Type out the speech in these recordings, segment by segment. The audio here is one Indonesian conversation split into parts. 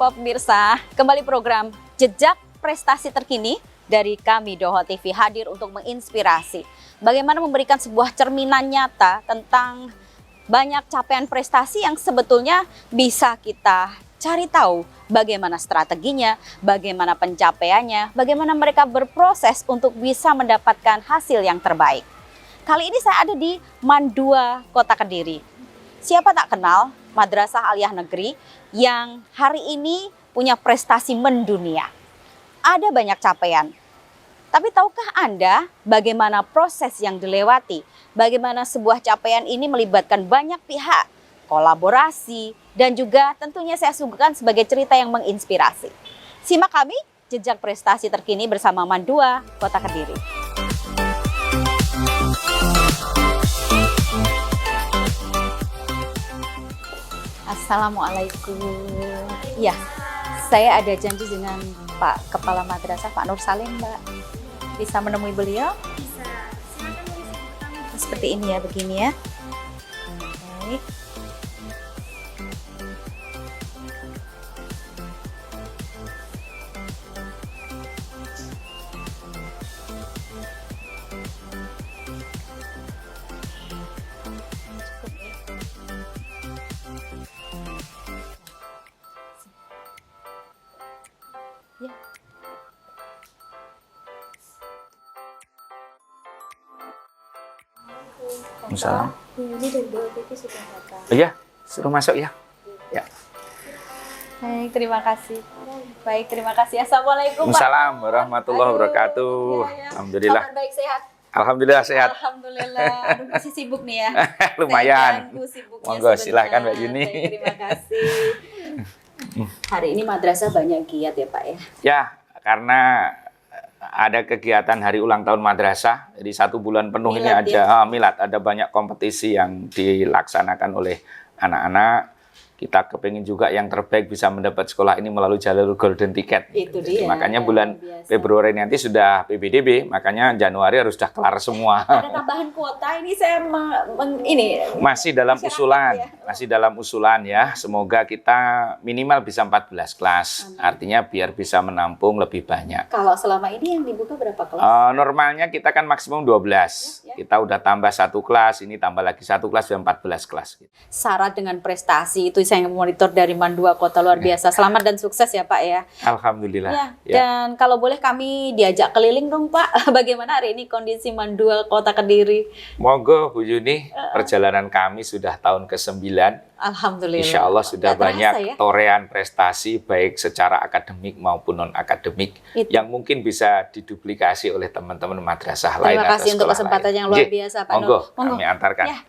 Sapa pemirsa, kembali program Jejak Prestasi Terkini dari kami Doho TV hadir untuk menginspirasi bagaimana memberikan sebuah cerminan nyata tentang banyak capaian prestasi yang sebetulnya bisa kita cari tahu bagaimana strateginya, bagaimana pencapaiannya, bagaimana mereka berproses untuk bisa mendapatkan hasil yang terbaik. Kali ini saya ada di Mandua, Kota Kediri. Siapa tak kenal Madrasah Aliyah Negeri yang hari ini punya prestasi mendunia. Ada banyak capaian. Tapi tahukah Anda bagaimana proses yang dilewati? Bagaimana sebuah capaian ini melibatkan banyak pihak, kolaborasi, dan juga tentunya saya suguhkan sebagai cerita yang menginspirasi. Simak kami, Jejak Prestasi Terkini bersama Mandua, Kota Kediri. Assalamualaikum. Ya, saya ada janji dengan Pak Kepala Madrasah, Pak Nur Salim, Mbak. Bisa menemui beliau? Bisa. Silakan mengisi pertanyaan. Seperti ini ya, begini ya. Baik. Ya. Misalnya. Ini dari Doho TV sudah datang. Iya, suruh masuk ya. Ya. Baik, terima kasih. Baik, terima kasih. Assalamualaikum, Pak. Waalaikumsalam warahmatullahi Aduh, wabarakatuh. iya, iya. Alhamdulillah. Kabar baik, sehat? Alhamdulillah sehat. Alhamdulillah. Aduh, masih sibuk nih ya. Lumayan. Saya ganggu sibuknya Monggo, sebentar. silahkan Mbak Yuni. Baik, terima kasih. Hari ini madrasah banyak giat ya, Pak ya? Ya, karena ada kegiatan hari ulang tahun madrasah, jadi 1 bulan penuh ini Milad, ada milad, ada banyak kompetisi yang dilaksanakan oleh anak-anak. Kita kepingin juga yang terbaik bisa mendapat sekolah ini melalui jalur golden ticket. Itu Jadi dia. makanya bulan Biasa. Februari nanti sudah PBDB, makanya Januari harus sudah kelar semua. Ada tambahan kuota ini saya ini Masih dalam masyarakat usulan, ya. masih dalam usulan ya. Semoga kita minimal bisa 14 kelas. Amin. Artinya biar bisa menampung lebih banyak. kalau selama ini yang dibuka berapa kelas? Normalnya kita kan maksimum 12. Ya. Kita udah tambah 1 kelas, ini tambah lagi 1 kelas, sudah 14 kelas. Syarat dengan prestasi itu saya monitor dari Mandua Kota luar biasa. Selamat dan sukses ya Pak ya. Alhamdulillah. Ya, Ya. dan kalau boleh kami diajak keliling dong Pak. Bagaimana hari ini kondisi Mandua Kota Kediri? Monggo Bu Yuni, perjalanan kami sudah tahun ke-9. Alhamdulillah. Insya Allah sudah Nggak terasa banyak ya? torehan prestasi baik secara akademik maupun non-akademik Itu. yang mungkin bisa diduplikasi oleh teman-teman madrasah lain. Terima atau kasih untuk sekolah kesempatan lain. yang luar Nggih, biasa Pak Monggo, Nur. Monggo. kami antarkan. Ya.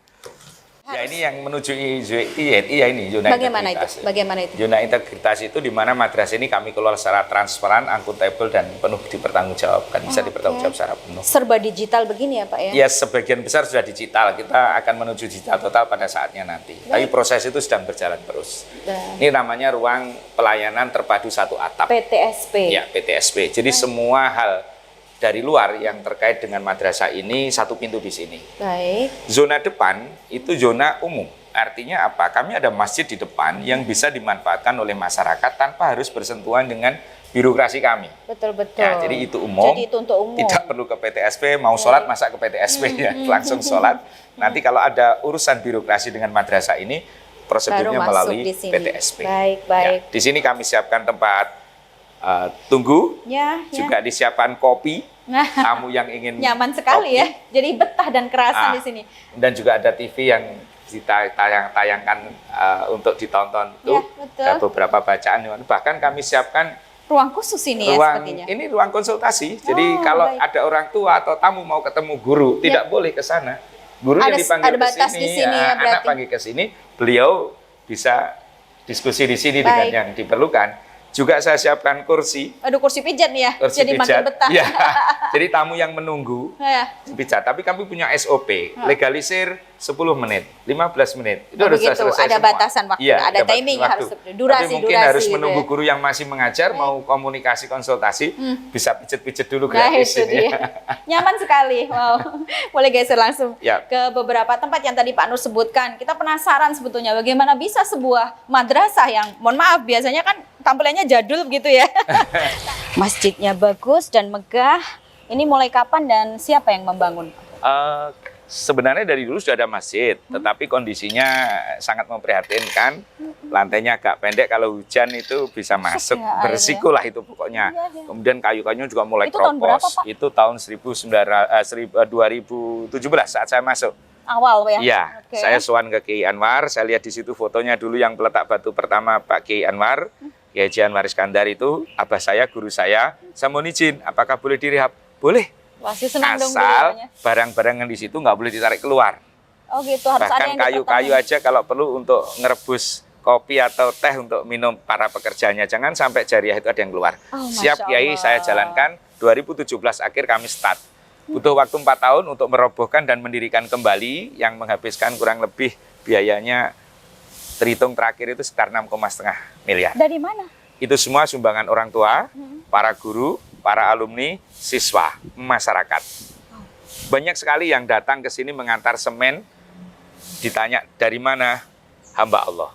Ya, ini yang menuju ZTI ya ini zona Bagaimana itu? integritas. Bagaimana itu? Zona integritas itu di mana madrasah ini kami kelola secara transparan, akuntabel dan penuh dipertanggungjawabkan, bisa Oke. dipertanggungjawab secara penuh. Serba digital begini ya Pak ya? Ya, sebagian besar sudah digital. Kita akan menuju digital total pada saatnya nanti. Tapi proses itu sedang berjalan terus. Dan Ini namanya ruang pelayanan terpadu satu atap. PTSP. Ya, PTSP. Jadi semua hal dari luar yang terkait dengan madrasah ini satu pintu di sini. Baik. Zona depan itu zona umum. Artinya apa? Kami ada masjid di depan yang bisa dimanfaatkan oleh masyarakat tanpa harus bersentuhan dengan birokrasi kami. Betul-betul. Ya, jadi itu umum. Jadi itu untuk umum. Tidak perlu ke PTSP, mau sholat masa ke PTSP ya, langsung sholat. Nanti kalau ada urusan birokrasi dengan madrasah ini, prosedurnya Baru masuk melalui di sini. PTSP. Baik, Ya, baik. di sini kami siapkan tempat tunggu, Ya, ya. juga disiapkan kopi, Nah, tamu yang ingin nyaman sekali kopi. ya. Jadi betah dan kerasan Ah. di sini. Dan juga ada TV yang ditayangkan untuk ditonton tuh. Ya, betul. Ada beberapa bacaan. Bahkan kami siapkan Ruang khusus ini ya ruang sepertinya. ini ruang konsultasi. Jadi Oh, kalau baik. ada orang tua atau tamu mau ketemu guru, tidak boleh ke sana. Gurunya Ada- dipanggil ada ke batas sini, di sini ya, anak berarti. panggil ke sini, beliau bisa diskusi di sini Baik. dengan yang diperlukan. Juga saya siapkan kursi. Aduh, kursi pijat nih ya. Kursi Jadi makin pijat. betah. Ya. Jadi tamu yang menunggu Ya. bisa, tapi kami punya SOP, legalisir 10 menit, 15 menit. Itu Oh, harus begitu. selesai Ada semua. batasan waktu, Iya, ada batasan timing waktu. harus durasi, Tapi mungkin durasi harus gitu menunggu ya. guru yang masih mengajar, mau komunikasi, konsultasi, bisa pijet-pijet dulu Nah, gratis itu ini. dia. Nyaman sekali. Wow. Boleh geser langsung Ya. ke beberapa tempat yang tadi Pak Nur sebutkan. Kita penasaran sebetulnya bagaimana bisa sebuah madrasah yang, mohon maaf, biasanya kan tampilannya jadul begitu ya. Masjidnya bagus dan megah. Ini mulai kapan dan siapa yang membangun? Sebenarnya dari dulu sudah ada masjid, tetapi kondisinya sangat memprihatinkan. Lantainya agak pendek, kalau hujan itu bisa masuk, ya bersiko lah itu pokoknya. Iya, iya. Kemudian kayu-kayunya juga mulai Itu tahun berapa, keropos. Pak? Itu tahun 2017 saat saya masuk. Awal ya? Iya, Oke. saya sowan ke Kiai Anwar, saya lihat di situ fotonya dulu yang peletak batu pertama Pak Kiai Anwar, Kiai Haji Anwar Iskandar itu, abah saya, guru saya mohon izin, apakah boleh direhab? Boleh. Pasti senang dong Asal beliaunya. barang-barang yang di situ nggak boleh ditarik keluar. Oh gitu, harus ada Bahkan yang kayu-kayu dipertahankan. aja kalau perlu untuk ngerebus kopi atau teh untuk minum para pekerjanya. Jangan sampai jariah itu ada yang keluar. Oh, Siap Masya Kiai, Allah. saya jalankan. 2017 akhir kami start. Butuh waktu 4 tahun untuk merobohkan dan mendirikan kembali yang menghabiskan kurang lebih biayanya terhitung terakhir itu sekitar 6,5 miliar. Dari mana? Itu semua sumbangan orang tua, para guru, para alumni, siswa, masyarakat. Banyak sekali yang datang ke sini mengantar semen, ditanya dari mana, hamba Allah.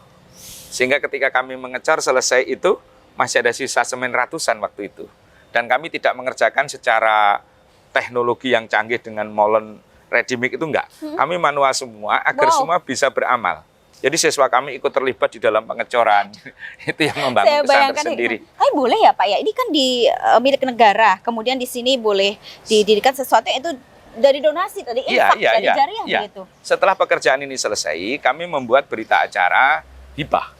Sehingga ketika kami mengecor selesai itu, masih ada sisa semen ratusan waktu itu. Dan kami tidak mengerjakan secara teknologi yang canggih dengan molen ready mix itu enggak. Kami manual semua agar Wow. semua bisa beramal. Jadi siswa kami ikut terlibat di dalam pengecoran. Itu yang membangun Saya kesan bayangkan tersendiri. Tapi boleh ya Pak ya, ini kan di milik negara, kemudian di sini boleh didirikan sesuatu yang itu dari donasi tadi, infak dari jariah begitu. Setelah pekerjaan ini selesai, kami membuat berita acara hibah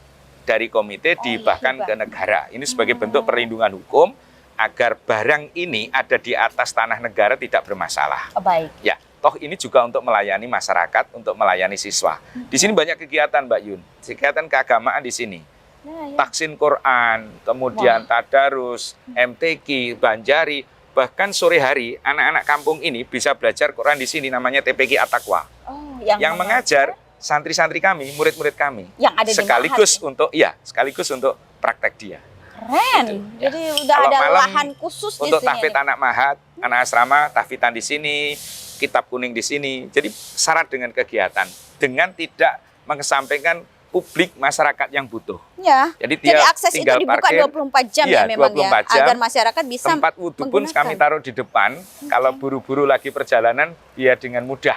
dari komite dihibahkan hibah. ke negara. Ini sebagai bentuk perlindungan hukum agar barang ini ada di atas tanah negara tidak bermasalah. Oh, baik. Ya, toh ini juga untuk melayani masyarakat, untuk melayani siswa. Di sini banyak kegiatan, Mbak Yun. Kegiatan keagamaan di sini. Ya, ya. Taksin Quran, kemudian tadarus, MTQ, Banjari, bahkan sore hari anak-anak kampung ini bisa belajar Quran di sini namanya TPQ At-Taqwa. Oh, Yang mengajar santri-santri kami, murid-murid kami. yang ada di sekaligus Mahat, ya? sekaligus untuk praktek dia. Keren. Ya. Jadi udah Kalau ada malam lahan khusus di untuk sini. tahfidz anak mahat, anak asrama, tahfidzan di sini, kitab kuning di sini. Jadi syarat dengan kegiatan dengan tidak mengesampingkan publik masyarakat yang butuh. Ya. Jadi Jadi dia akses itu tinggal dibuka parkir, 24 jam iya, ya memang 24 ya, jam. agar masyarakat bisa tempat wudhu pun menggunakan. kami taruh di depan. Kalau buru-buru lagi perjalanan, dia dengan mudah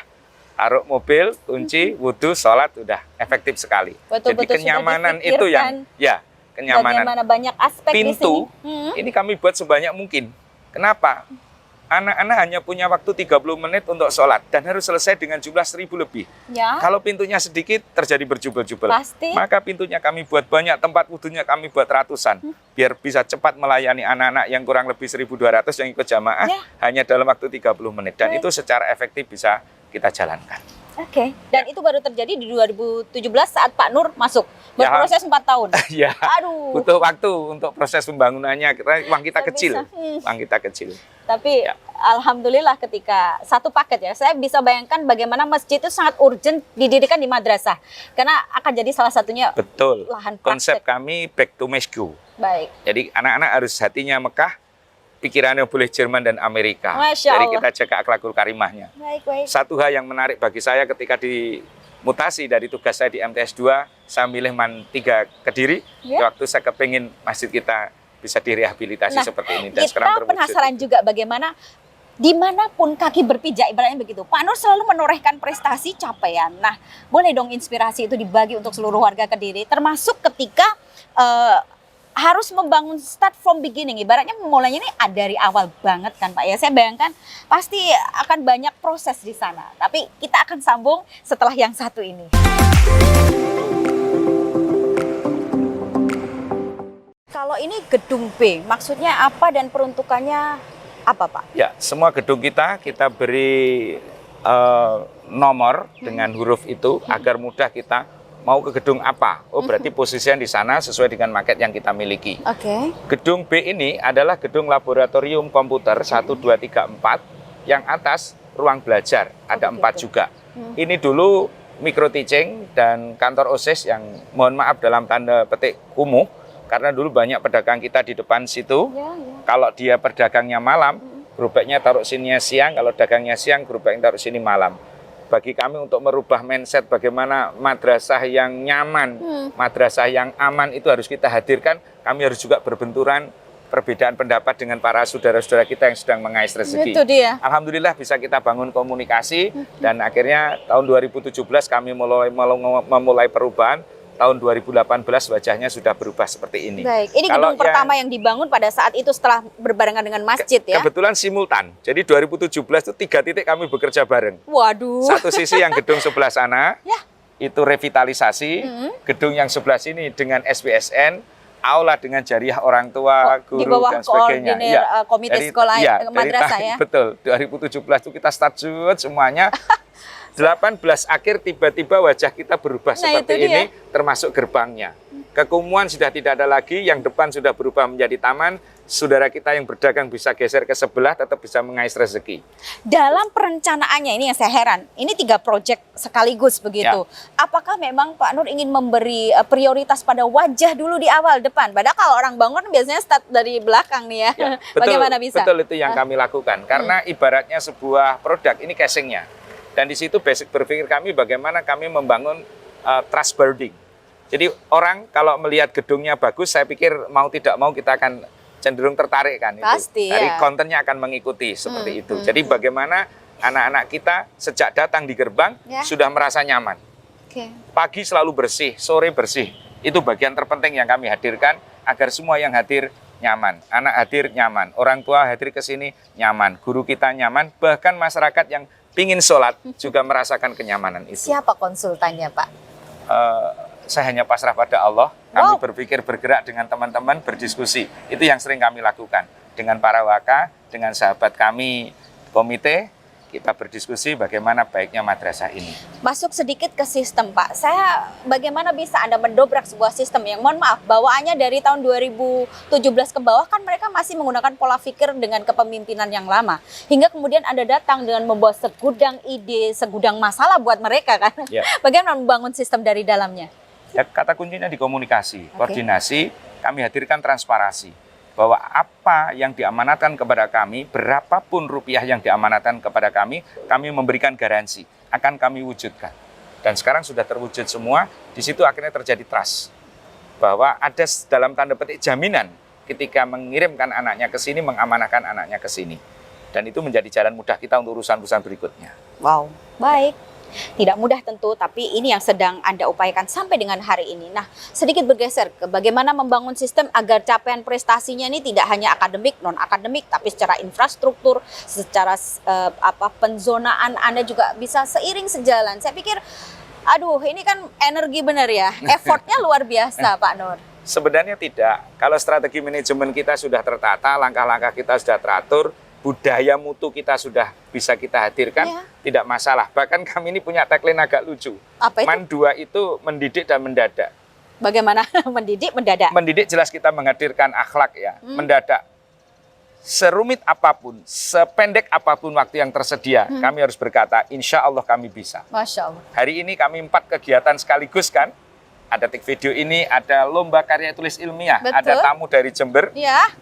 taruh mobil, kunci, wudhu, sholat, udah efektif sekali. Betul-betul Jadi kenyamanan sudah itu yang, ya kenyamanan. Bagaimana banyak aspek Pintu, di sini. ini kami buat sebanyak mungkin. Kenapa? Anak-anak hanya punya waktu 30 menit untuk sholat dan harus selesai dengan jumlah 1.000 lebih. Ya, Kalau pintunya sedikit, terjadi berjubel-jubel. pasti. Maka pintunya kami buat banyak, tempat wudhunya kami buat ratusan. Biar bisa cepat melayani anak-anak yang kurang lebih 1.200 yang ikut jamaah Ya. hanya dalam waktu 30 menit. Dan Baik. itu secara efektif bisa kita jalankan. Oke. Dan itu baru terjadi di 2017 saat Pak Nur masuk. Ya. Berproses 4 tahun. Ya, Aduh. butuh waktu untuk proses pembangunannya. Uang kita Saya kecil. bisa. Uang kita kecil. Tapi Ya. alhamdulillah ketika satu paket ya, saya bisa bayangkan bagaimana masjid itu sangat urgent didirikan di madrasah. Karena akan jadi salah satunya Betul. lahan praktek. Konsep kami back to Moscow. Baik. Jadi anak-anak harus hatinya Mekah, pikirannya boleh Jerman dan Amerika. Masya Jadi Allah. kita jaga akhlakul karimahnya. Baik, baik. Satu hal yang menarik bagi saya ketika dimutasi dari tugas saya di MTS 2, saya milih MAN 3 Kediri. Ya. Waktu saya kepingin masjid kita bisa direhabilitasi Nah, seperti ini. Dan sekarang Kita terwujud. penasaran juga bagaimana dimanapun kaki berpijak ibaratnya begitu. Pak Nur selalu menorehkan prestasi capaian. Nah, boleh dong inspirasi itu dibagi untuk seluruh warga Kediri, termasuk ketika harus membangun start from beginning. Ibaratnya memulainya ini dari awal banget kan Pak ya. Saya bayangkan pasti akan banyak proses di sana. Tapi kita akan sambung setelah yang satu ini. Kalau ini gedung B, maksudnya apa dan peruntukannya apa Pak? Ya, semua gedung kita beri nomor dengan huruf itu agar mudah kita mau ke gedung apa? Oh, berarti posisinya di sana sesuai dengan market yang kita miliki. Oke. Gedung B ini adalah gedung laboratorium komputer 1, 2, 3, 4. Yang atas ruang belajar, ada 4 juga. Ini dulu micro teaching dan kantor OSIS yang mohon maaf dalam tanda petik kumuh. Karena dulu banyak pedagang kita di depan situ. Ya. Kalau dia perdagangnya malam, gerobaknya taruh sini siang. Kalau dagangnya siang, gerobaknya taruh sini malam. Bagi kami untuk merubah mindset bagaimana madrasah yang nyaman, madrasah yang aman itu harus kita hadirkan. Kami harus juga berbenturan perbedaan pendapat dengan para saudara-saudara kita yang sedang mengais rezeki. Itu dia. Alhamdulillah bisa kita bangun komunikasi dan akhirnya tahun 2017 kami memulai perubahan. Tahun 2018 wajahnya sudah berubah seperti ini. Baik, ini gedung pertama yang dibangun pada saat itu setelah berbarengan dengan masjid ya? Kebetulan simultan. Jadi 2017 itu 3 titik kami bekerja bareng. Waduh. Satu sisi yang gedung sebelah sana, itu revitalisasi. Gedung yang sebelah sini dengan SPSN, aula dengan jariah orang tua, guru di bawah dan sebagainya. koordinir komite sekolah madrasah ya? Betul, 2017 itu kita start semuanya. 18 akhir tiba-tiba wajah kita berubah seperti ini, termasuk gerbangnya. Kekumuan sudah tidak ada lagi, yang depan sudah berubah menjadi taman. Saudara kita yang berdagang bisa geser ke sebelah, tetap bisa mengais rezeki. Dalam perencanaannya ini yang saya heran, ini 3 proyek sekaligus begitu. Apakah memang Pak Nur ingin memberi prioritas pada wajah dulu di awal depan? Padahal kalau orang bangun biasanya start dari belakang nih ya. Betul, bagaimana bisa? Betul, itu yang kami lakukan. Karena ibaratnya sebuah produk, ini casingnya. Dan di situ basic berpikir kami bagaimana kami membangun trust building. Jadi orang kalau melihat gedungnya bagus, saya pikir mau tidak mau kita akan cenderung tertarik kan. Pasti, Dari kontennya akan mengikuti seperti itu. Jadi bagaimana anak-anak kita sejak datang di gerbang sudah merasa nyaman. Pagi selalu bersih, sore bersih. Itu bagian terpenting yang kami hadirkan agar semua yang hadir nyaman. Anak hadir nyaman, orang tua hadir ke sini nyaman, guru kita nyaman, bahkan masyarakat yang pingin sholat juga merasakan kenyamanan itu. Siapa konsultannya Pak? Saya hanya pasrah pada Allah. Kami berpikir bergerak dengan teman-teman, berdiskusi. Itu yang sering kami lakukan. Dengan para waka, dengan sahabat kami, komite, kita berdiskusi bagaimana baiknya madrasah ini. Masuk sedikit ke sistem Pak. Bagaimana bisa Anda mendobrak sebuah sistem yang mohon maaf, bawaannya dari tahun 2017 ke bawah kan mereka masih menggunakan pola pikir dengan kepemimpinan yang lama. Hingga kemudian Anda datang dengan membawa segudang ide, segudang masalah buat mereka kan. Bagaimana membangun sistem dari dalamnya? Ya, kata kuncinya di komunikasi, koordinasi, kami hadirkan transparansi. Bahwa apa yang diamanatkan kepada kami, berapapun rupiah yang diamanatkan kepada kami memberikan garansi, akan kami wujudkan. Dan sekarang sudah terwujud semua, di situ akhirnya terjadi trust. Bahwa ada dalam tanda petik jaminan ketika mengirimkan anaknya ke sini, mengamanahkan anaknya ke sini. Dan itu menjadi jalan mudah kita untuk urusan-urusan berikutnya. Wow, baik. Tidak mudah tentu, tapi ini yang sedang Anda upayakan sampai dengan hari ini. Nah, sedikit bergeser ke bagaimana membangun sistem agar capaian prestasinya ini tidak hanya akademik, non-akademik, tapi secara infrastruktur, secara penzonaan Anda juga bisa seiring sejalan. Saya pikir, aduh ini kan energi benar ya, effortnya luar biasa Pak Nur. Sebenarnya tidak. Kalau strategi manajemen kita sudah tertata, langkah-langkah kita sudah teratur, budaya mutu kita sudah bisa kita hadirkan, tidak masalah. Bahkan kami ini punya tagline agak lucu. Apa itu? Man 2 itu mendidik dan mendadak. Bagaimana mendidik, mendadak? Mendidik jelas kita menghadirkan akhlak ya, mendadak. Serumit apapun, sependek apapun waktu yang tersedia, kami harus berkata, insya Allah kami bisa. Masya Allah. Hari ini kami 4 kegiatan sekaligus kan. Ada take video ini, ada lomba karya tulis ilmiah, ada tamu dari Jember,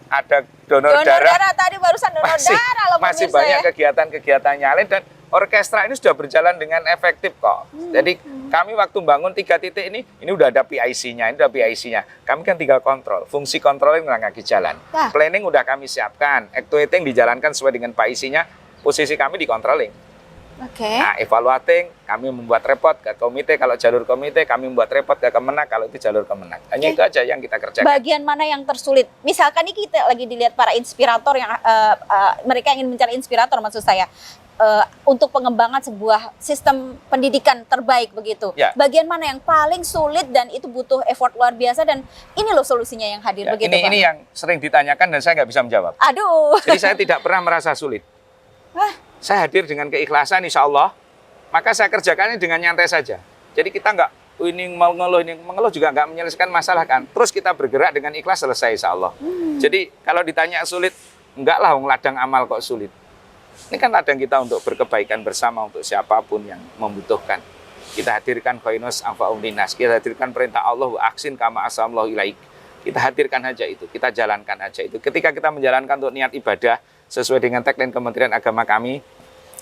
ada donor darah. Tadi barusan donor darah loh masih banyak kegiatan-kegiatan lain dan orkestra ini sudah berjalan dengan efektif kok. Jadi kami waktu bangun 3 titik ini udah ada PIC-nya, Kami kan tinggal kontrol, fungsi controlling lagi jalan. Planning udah kami siapkan, actuating dijalankan sesuai dengan PIC-nya, posisi kami di controlling. Nah, evaluating, kami membuat report ke komite, kalau jalur komite, kami membuat report ke Kemenak, kalau itu jalur Kemenak. Hanya itu aja yang kita kerjakan. Bagian mana yang tersulit? Misalkan ini kita lagi dilihat para inspirator yang mereka ingin mencari inspirator maksud saya. Untuk pengembangan sebuah sistem pendidikan terbaik begitu. Bagian mana yang paling sulit dan itu butuh effort luar biasa dan ini loh solusinya yang hadir begitu Pak? Ini yang sering ditanyakan dan saya nggak bisa menjawab. Aduh. Jadi saya tidak pernah merasa sulit. Saya hadir dengan keikhlasan insya Allah, maka saya kerjakannya dengan nyantai saja. Jadi kita nggak, ini mengeluh juga nggak menyelesaikan masalah kan. Terus kita bergerak dengan ikhlas, selesai insya Allah. Jadi kalau ditanya sulit, enggak lah, wong ladang amal kok sulit. Ini kan ladang kita untuk berkebaikan bersama untuk siapapun yang membutuhkan. Kita hadirkan koinus anfa'un linnas, kita hadirkan perintah Allah wa aksin kama asamallahu ilaik. Kita hadirkan aja itu, kita jalankan aja itu. Ketika kita menjalankan untuk niat ibadah sesuai dengan tagline Kementerian Agama kami,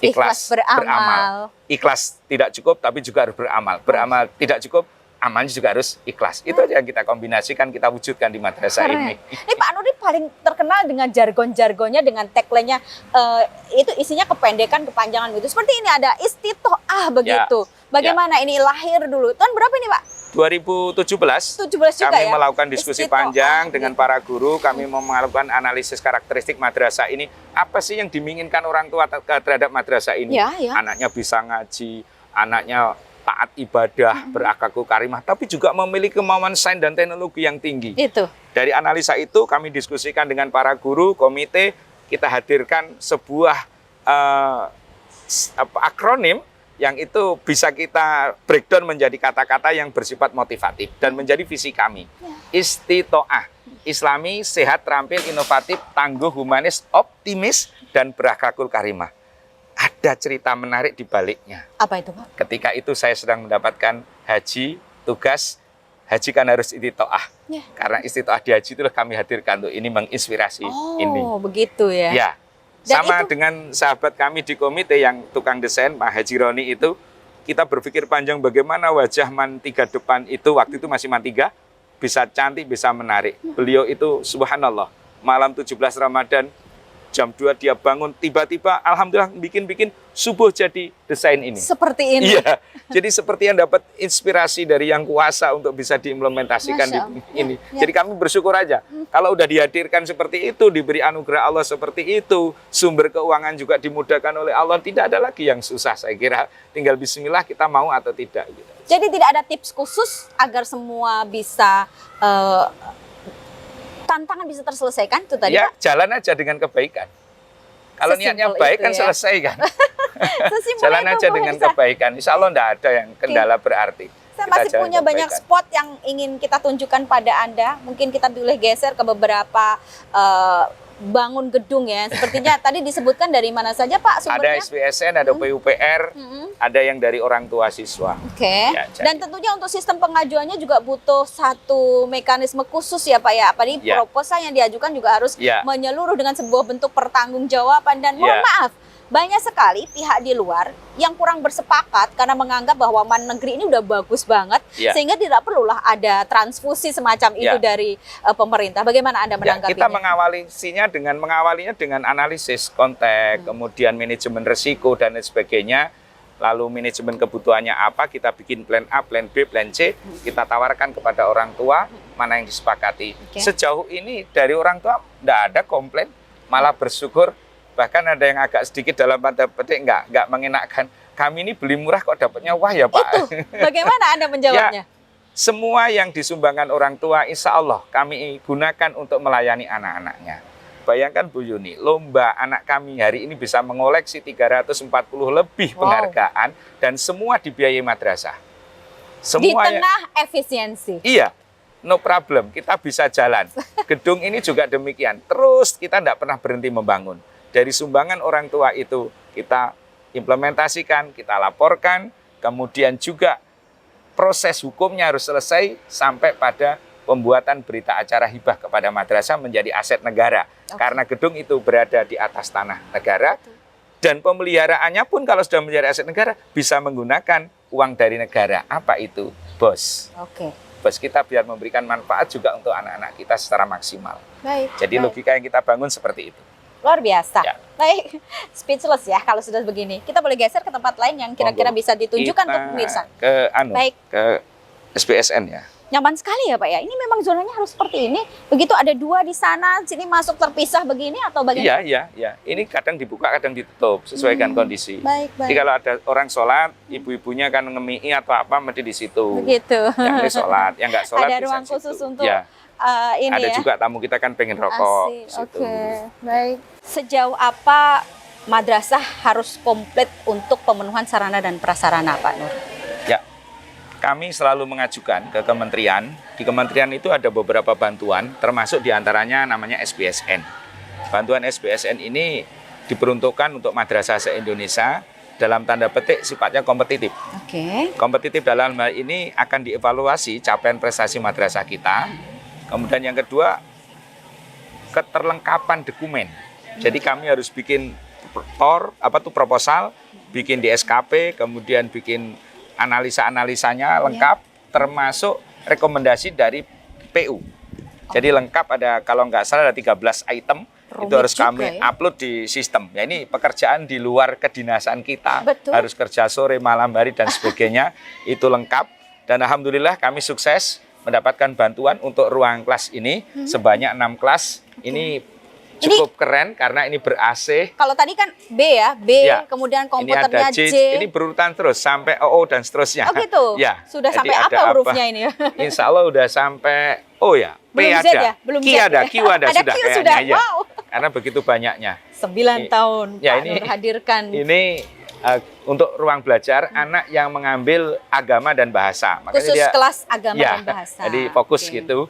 ikhlas beramal. Ikhlas tidak cukup, tapi juga harus beramal. Beramal tidak cukup, amalnya juga harus ikhlas. Itu aja yang kita kombinasikan, kita wujudkan di madrasah ini. Ini Pak Nuri paling terkenal dengan jargon-jargonnya, dengan tagline-nya itu isinya kependekan, kepanjangan gitu. Seperti ini ada istitoah begitu. Bagaimana ini lahir dulu? Tahun berapa ini Pak? 2017 juga kami ya? melakukan diskusi panjang dengan para guru. Kami mau melakukan analisis karakteristik madrasah ini. Apa sih yang diinginkan orang tua terhadap madrasah ini? Anaknya bisa ngaji, anaknya taat ibadah, berakhlakul karimah, tapi juga memiliki kemauan sains dan teknologi yang tinggi. Itu. Dari analisa itu kami diskusikan dengan para guru, komite, kita hadirkan sebuah akronim yang itu bisa kita breakdown menjadi kata-kata yang bersifat motivatif dan menjadi visi kami. Istitoah, Islami, sehat, terampil, inovatif, tangguh, humanis, optimis, dan berakhlakul karimah. Ada cerita menarik di baliknya. Apa itu Pak? Ketika itu saya sedang mendapatkan haji, tugas, haji kan harus istitoah. Karena istitoah di haji itulah kami hadirkan untuk ini menginspirasi ini. Oh, begitu ya. Ya. Sama dengan sahabat kami di komite yang tukang desain, Pak Haji Roni itu, kita berpikir panjang bagaimana wajah Man 3 depan itu, waktu itu masih Man 3, bisa cantik, bisa menarik. Beliau itu subhanallah, malam 17 Ramadan, jam 2 dia bangun, tiba-tiba alhamdulillah bikin subuh jadi desain ini. Seperti ini. Iya, jadi seperti yang dapat inspirasi dari yang kuasa untuk bisa diimplementasikan di ini. Jadi kami bersyukur aja. Kalau udah dihadirkan seperti itu, diberi anugerah Allah seperti itu, sumber keuangan juga dimudahkan oleh Allah, tidak ada lagi yang susah saya kira. Tinggal bismillah kita mau atau tidak. Gitu. Jadi tidak ada tips khusus agar semua bisa tantangan bisa terselesaikan itu tadi ya, Pak? Jalan aja dengan kebaikan. Kalau niatnya baik kan selesai kan. Jalan aja dengan kebaikan. Insya Allah tidak ada yang kendala berarti. Saya masih punya banyak spot yang ingin kita tunjukkan pada Anda. Mungkin kita boleh geser ke beberapa bangun gedung ya. Sepertinya tadi disebutkan dari mana saja Pak sumbernya? Ada SPSN, ada PUPR, ada yang dari orang tua siswa. Ya, dan tentunya untuk sistem pengajuannya juga butuh satu mekanisme khusus ya Pak ya. Apalagi proposal yang diajukan juga harus menyeluruh dengan sebuah bentuk pertanggungjawaban. Dan mohon maaf, banyak sekali pihak di luar yang kurang bersepakat karena menganggap bahwa Man Negeri ini udah bagus banget, sehingga tidak perlulah ada transfusi semacam itu dari pemerintah. Bagaimana Anda menanggapinya? Kita mengawalinya dengan analisis konteks, kemudian manajemen risiko dan lain sebagainya. Lalu manajemen kebutuhannya apa, kita bikin plan A, plan B, plan C, kita tawarkan kepada orang tua mana yang disepakati. Sejauh ini dari orang tua tidak ada komplain, malah bersyukur. Bahkan ada yang agak sedikit dalam tanda petik nggak mengenakan. Kami ini beli murah kok dapatnya wah ya Pak. Itu, bagaimana Anda menjawabnya? Semua yang disumbangkan orang tua insya Allah kami gunakan untuk melayani anak-anaknya. Bayangkan Bu Yuni, lomba anak kami hari ini bisa mengoleksi 340 lebih penghargaan dan semua dibiayai madrasah. Di tengah efisiensi. Iya, no problem, kita bisa jalan. Gedung ini juga demikian. Terus kita tidak pernah berhenti membangun. Dari sumbangan orang tua itu kita implementasikan, kita laporkan, kemudian juga proses hukumnya harus selesai sampai pada pembuatan berita acara hibah kepada madrasah menjadi aset negara. Karena gedung itu berada di atas tanah negara dan pemeliharaannya pun kalau sudah menjadi aset negara bisa menggunakan uang dari negara. Apa itu? BOS. BOS kita biar memberikan manfaat juga untuk anak-anak kita secara maksimal. Jadi logika yang kita bangun seperti itu. Luar biasa. Baik, speechless ya kalau sudah begini. Kita boleh geser ke tempat lain yang kira-kira bisa ditunjukkan untuk pemirsa. Ke SPSN ya. Nyaman sekali ya Pak ya. Ini memang zonanya harus seperti ini. Begitu ada dua di sana, sini masuk terpisah begini atau bagaimana? Iya. Ini kadang dibuka, kadang ditutup sesuai dengan kondisi. Baik. Jadi kalau ada orang sholat, ibu-ibunya kan ngemi atau apa, mesti di situ. Begitu. Yang boleh sholat, yang nggak sholat ada bisa ruang khusus situ. untuk ini ada ya. juga tamu kita kan pengen rokok. Baik. Sejauh apa madrasah harus komplit untuk pemenuhan sarana dan prasarana Pak Nur? Ya, kami selalu mengajukan ke kementerian. Di kementerian itu ada beberapa bantuan, termasuk diantaranya namanya SBSN. Bantuan SBSN ini diperuntukkan untuk madrasah se-Indonesia dalam tanda petik sifatnya kompetitif. Oke. Kompetitif dalam hal ini akan dievaluasi capaian prestasi madrasah kita. Kemudian yang kedua, keterlengkapan dokumen. Jadi kami harus bikin proposal, bikin di SKP, kemudian bikin analisa-analisanya lengkap, termasuk rekomendasi dari PU. Jadi lengkap ada, kalau nggak salah ada 13 item, itu harus kami upload di sistem. Ya ini pekerjaan di luar kedinasan kita, Betul. harus kerja sore, malam, hari, dan sebagainya, itu lengkap. Dan alhamdulillah kami sukses mendapatkan bantuan untuk ruang kelas ini, sebanyak 6 kelas. Ini cukup keren karena ini ber-AC. Kalau tadi kan B ya, B, Ya. kemudian Ini komputernya ada J. Ini berurutan terus sampai OO dan seterusnya. Oh gitu? Ya. Sudah Jadi sampai ada apa hurufnya ini? Insya Allah udah sampai O ya. P Belum Z ada. ya? Belum Q Z ada, ya? Q ada Ada sudah Q kayaknya. sudah, Ya. wow. Karena begitu banyaknya. 9 tahun Ya, Pak ini- Nur hadirkan. Ini untuk ruang belajar anak yang mengambil agama dan bahasa. Makanya Khusus kelas agama ya, dan bahasa. jadi fokus Oke. gitu.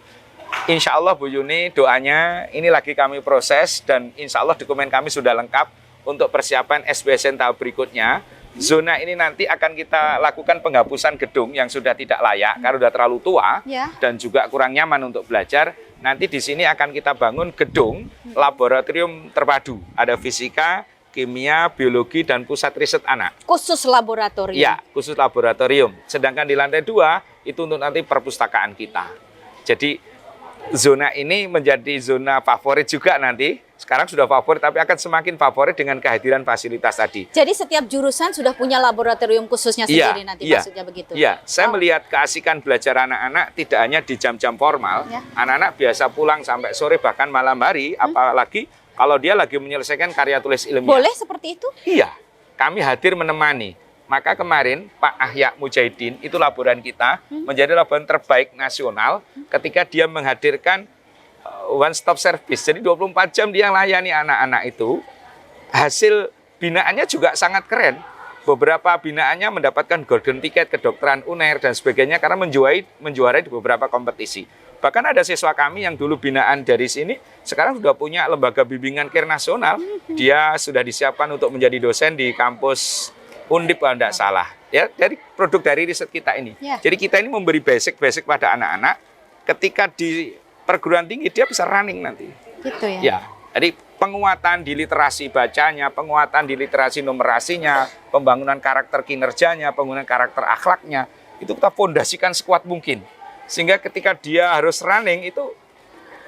Insya Allah Bu Yuni, doanya ini lagi kami proses dan insya Allah dokumen kami sudah lengkap untuk persiapan SBSN tahap berikutnya. Zona ini nanti akan kita lakukan penghapusan gedung yang sudah tidak layak karena sudah terlalu tua Ya. dan juga kurang nyaman untuk belajar. Nanti di sini akan kita bangun gedung laboratorium terpadu. Ada fisika, kimia, biologi, dan pusat riset anak. Khusus laboratorium. Ya, khusus laboratorium. Sedangkan di lantai 2 itu untuk nanti perpustakaan kita. Jadi zona ini menjadi zona favorit juga nanti. Sekarang sudah favorit, tapi akan semakin favorit dengan kehadiran fasilitas tadi. Jadi setiap jurusan sudah punya laboratorium khususnya sendiri nanti, iya, maksudnya begitu? Iya, saya Oh. melihat keasikan belajar anak-anak tidak hanya di jam-jam formal. Ya. Anak-anak biasa pulang sampai sore bahkan malam hari, apalagi kalau dia lagi menyelesaikan karya tulis ilmiah. Boleh seperti itu? Iya, kami hadir menemani. Maka kemarin Pak Ahya Mujahidin, itu laboran kita, menjadi laboran terbaik nasional ketika dia menghadirkan one stop service. Jadi 24 jam dia layani anak-anak itu. Hasil binaannya juga sangat keren. Beberapa binaannya mendapatkan golden ticket kedokteran UNER dan sebagainya karena menjuarai di beberapa kompetisi. Bahkan ada siswa kami yang dulu binaan dari sini, sekarang sudah punya lembaga bimbingan care nasional. Dia sudah disiapkan untuk menjadi dosen di kampus Undip kalau tidak salah. Ya, dari produk dari riset kita ini. Ya. Jadi kita ini memberi basic pada anak-anak. Ketika di perguruan tinggi dia bisa running nanti. Gitu ya? Ya, jadi penguatan di literasi bacanya, penguatan di literasi numerasinya, pembangunan karakter kinerjanya, pembangunan karakter akhlaknya, itu kita fondasikan sekuat mungkin. Sehingga ketika dia harus running itu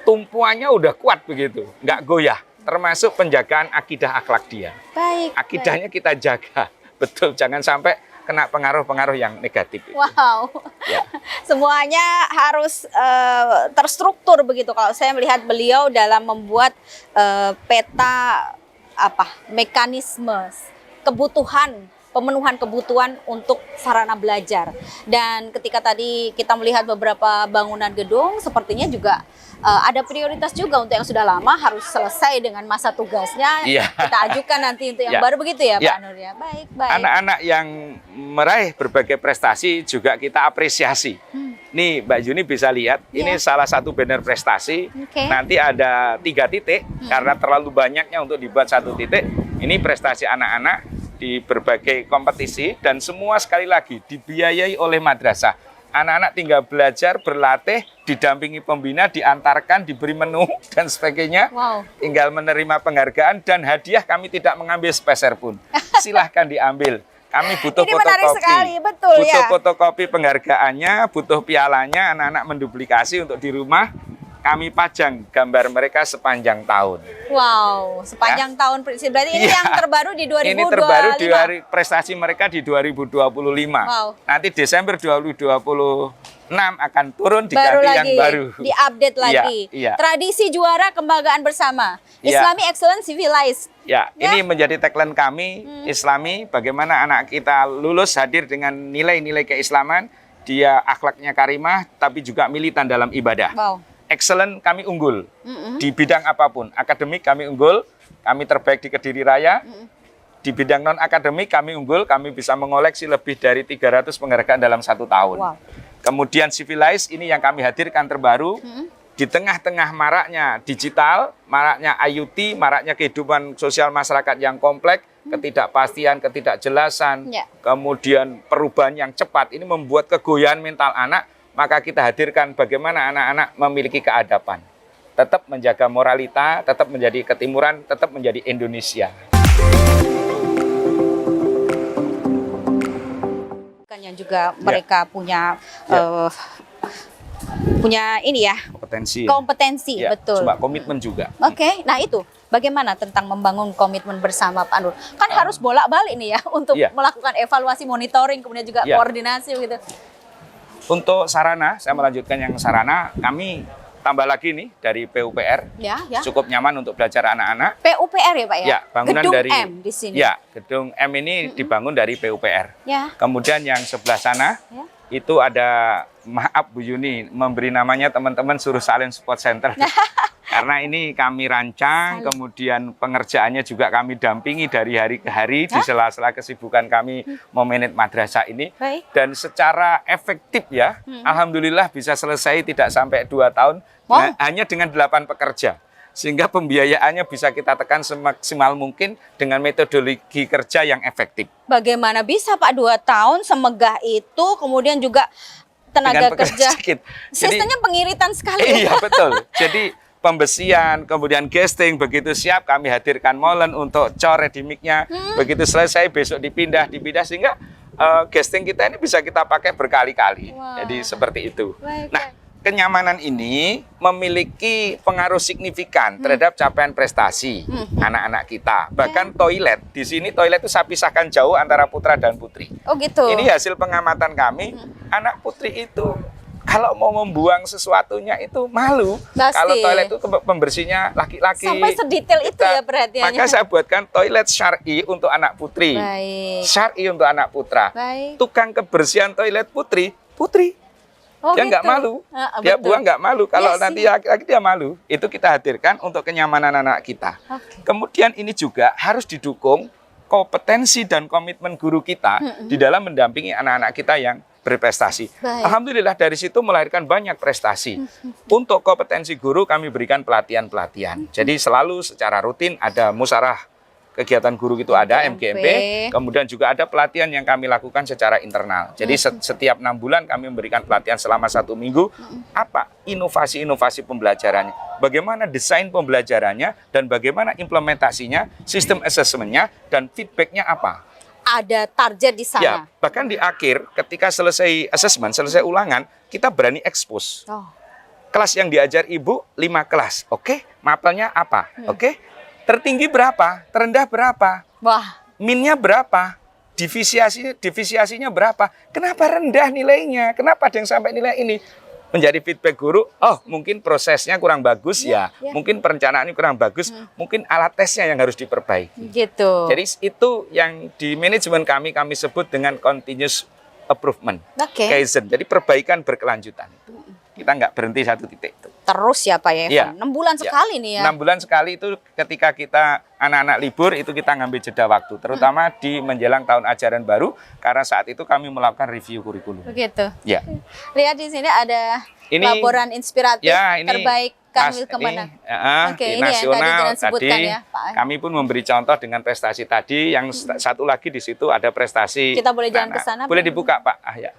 tumpuannya udah kuat begitu, nggak goyah. Termasuk penjagaan akidah akhlak dia. Baik. Akidahnya kita jaga, betul. Jangan sampai kena pengaruh-pengaruh yang negatif. Wow, Ya. semuanya harus terstruktur begitu. Kalau saya melihat beliau dalam membuat peta mekanisme kebutuhan, pemenuhan kebutuhan untuk sarana belajar. Dan ketika tadi kita melihat beberapa bangunan gedung, sepertinya juga ada prioritas juga untuk yang sudah lama harus selesai dengan masa tugasnya. Iya. Kita ajukan nanti untuk yang Ya. baru begitu ya, Ya. Pak Nur ya. Baik, baik. Anak-anak yang meraih berbagai prestasi juga kita apresiasi. Nih Mbak Juni bisa lihat, ini salah satu banner prestasi. Oke. Nanti ada 3 titik, karena terlalu banyaknya untuk dibuat 1 titik. Ini prestasi anak-anak di berbagai kompetisi dan semua sekali lagi dibiayai oleh madrasah. Anak-anak tinggal belajar, berlatih, didampingi pembina, diantarkan, diberi menu dan sebagainya. Wow. Tinggal menerima penghargaan dan hadiah kami tidak mengambil sepeser pun. Silahkan diambil. Kami butuh Ini fotokopi. menarik sekali, betul butuh ya. fotokopi penghargaannya, butuh pialanya, anak-anak menduplikasi untuk di rumah. Kami pajang gambar mereka sepanjang tahun. Wow, sepanjang tahun berarti ini Iya. yang terbaru di 2025. Ini terbaru di hari prestasi mereka di 2025. Wow. Nanti Desember 2026 akan turun baru diganti lagi, yang baru. diupdate lagi. iya. Tradisi juara kebanggaan bersama. Iya. Islami Excellence Civilized. Ya, Ya. ini menjadi tagline kami, Islami, bagaimana anak kita lulus hadir dengan nilai-nilai keislaman, dia akhlaknya karimah, tapi juga militan dalam ibadah. Wow. Excellent, kami unggul. Di bidang apapun. Akademik kami unggul, kami terbaik di Kediri Raya. di bidang non-akademik kami unggul, kami bisa mengoleksi lebih dari 300 penghargaan dalam 1 tahun. Wow. Kemudian Civilize ini yang kami hadirkan terbaru, di tengah-tengah maraknya digital, maraknya IoT, maraknya kehidupan sosial masyarakat yang kompleks, ketidakpastian, ketidakjelasan, Ya. kemudian perubahan yang cepat, ini membuat kegoyahan mental anak, maka kita hadirkan bagaimana anak-anak memiliki keadaban. Tetap menjaga moralita, tetap menjadi ketimuran, tetap menjadi Indonesia. Yang juga mereka punya punya ini ya, Kompetensi. kompetensi, Ya, betul. Coba komitmen juga. Oke, nah itu bagaimana tentang membangun komitmen bersama Pak Nur? Kan harus bolak-balik nih ya untuk Iya. melakukan evaluasi, monitoring, kemudian juga Iya. koordinasi gitu. Untuk sarana, saya melanjutkan yang sarana, kami tambah lagi nih dari PUPR, Ya, ya. cukup nyaman untuk belajar anak-anak. PUPR ya Pak ya? Ya, bangunan Gedung dari M di sini. Ya, gedung M ini dibangun dari PUPR. Ya. Kemudian yang sebelah sana Ya. itu ada, maaf Bu Yuni, memberi namanya teman-teman suruh salin sport center. Karena ini kami rancang, kemudian pengerjaannya juga kami dampingi dari hari ke hari di sela-sela kesibukan kami memanage madrasah ini. Baik. Dan secara efektif ya, alhamdulillah bisa selesai tidak sampai 2 tahun, Wow. hanya dengan 8 pekerja. Sehingga pembiayaannya bisa kita tekan semaksimal mungkin dengan metodologi kerja yang efektif. Bagaimana bisa Pak 2 tahun semegah itu, kemudian juga tenaga Dengan pekerja kerja. sedikit. Sistemnya pengiritan sekali. Iya betul. Jadi pembesian, kemudian casting, begitu siap kami hadirkan molen untuk cor ready mic-nya. Begitu selesai besok dipindah sehingga casting kita ini bisa kita pakai berkali-kali. Wah. Jadi seperti itu. Baik, Nah, kenyamanan ini memiliki pengaruh signifikan terhadap capaian prestasi anak-anak kita. Bahkan toilet, di sini toilet itu saya pisahkan jauh antara putra dan putri. Oh gitu. Ini hasil pengamatan kami, anak putri itu kalau mau membuang sesuatunya itu malu. Pasti. Kalau toilet itu pembersihnya laki-laki. Sampai sedetail itu ya perhatiannya. Maka saya buatkan toilet syar'i untuk anak putri. Baik. Syar'i untuk anak putra. Baik. Tukang kebersihan toilet putri. Oh, Dia nggak gitu. malu. Betul. Dia buang nggak malu. Kalau Iya nanti sih. laki-laki dia malu. Itu kita hadirkan untuk kenyamanan anak kita. Oke. Kemudian ini juga harus didukung kompetensi dan komitmen guru kita di dalam mendampingi anak-anak kita yang berprestasi. Baik. Alhamdulillah dari situ melahirkan banyak prestasi. Untuk kompetensi guru kami berikan pelatihan-pelatihan. Jadi selalu secara rutin ada musyawarah kegiatan guru itu ada, MGMP. Kemudian juga ada pelatihan yang kami lakukan secara internal. Jadi setiap 6 bulan kami memberikan pelatihan selama 1 minggu. Apa inovasi-inovasi pembelajarannya, bagaimana desain pembelajarannya, dan bagaimana implementasinya, sistem assessment-nya, dan feedback-nya apa. Ada target di sana. Ya, bahkan di akhir ketika selesai assessment, selesai ulangan, kita berani expose. Oh. Kelas yang diajar ibu 5 kelas, oke? Mapelnya apa, oke? Tertinggi berapa, terendah berapa, Wah. minnya berapa, divisiasinya berapa, kenapa rendah nilainya, kenapa ada yang sampai nilai ini. Menjadi feedback guru, oh mungkin prosesnya kurang bagus ya, mungkin perencanaannya kurang bagus, mungkin alat tesnya yang harus diperbaiki. Gitu. Jadi itu yang di manajemen kami sebut dengan continuous improvement, Oke. Kaizen. Jadi perbaikan berkelanjutan. Kita nggak berhenti satu titik itu. Terus ya Pak ya, Iya. 6 bulan Ya. sekali nih ya. 6 bulan sekali itu ketika kita anak-anak libur itu kita ngambil jeda waktu, terutama di menjelang tahun ajaran baru karena saat itu kami melakukan review kurikulum. Begitu. Ya. Lihat di sini ada Ini- laporan inspiratif Ya, ini terbaik Kanwil Kemenang. Oke, ini yang tadi nasional Jalan sebutkan ya, Pak. kami pun memberi contoh dengan prestasi tadi. Yang satu lagi di situ ada prestasi. Kita boleh jalan anak. ke sana, Boleh Pak? dibuka Pak. Ah, ya.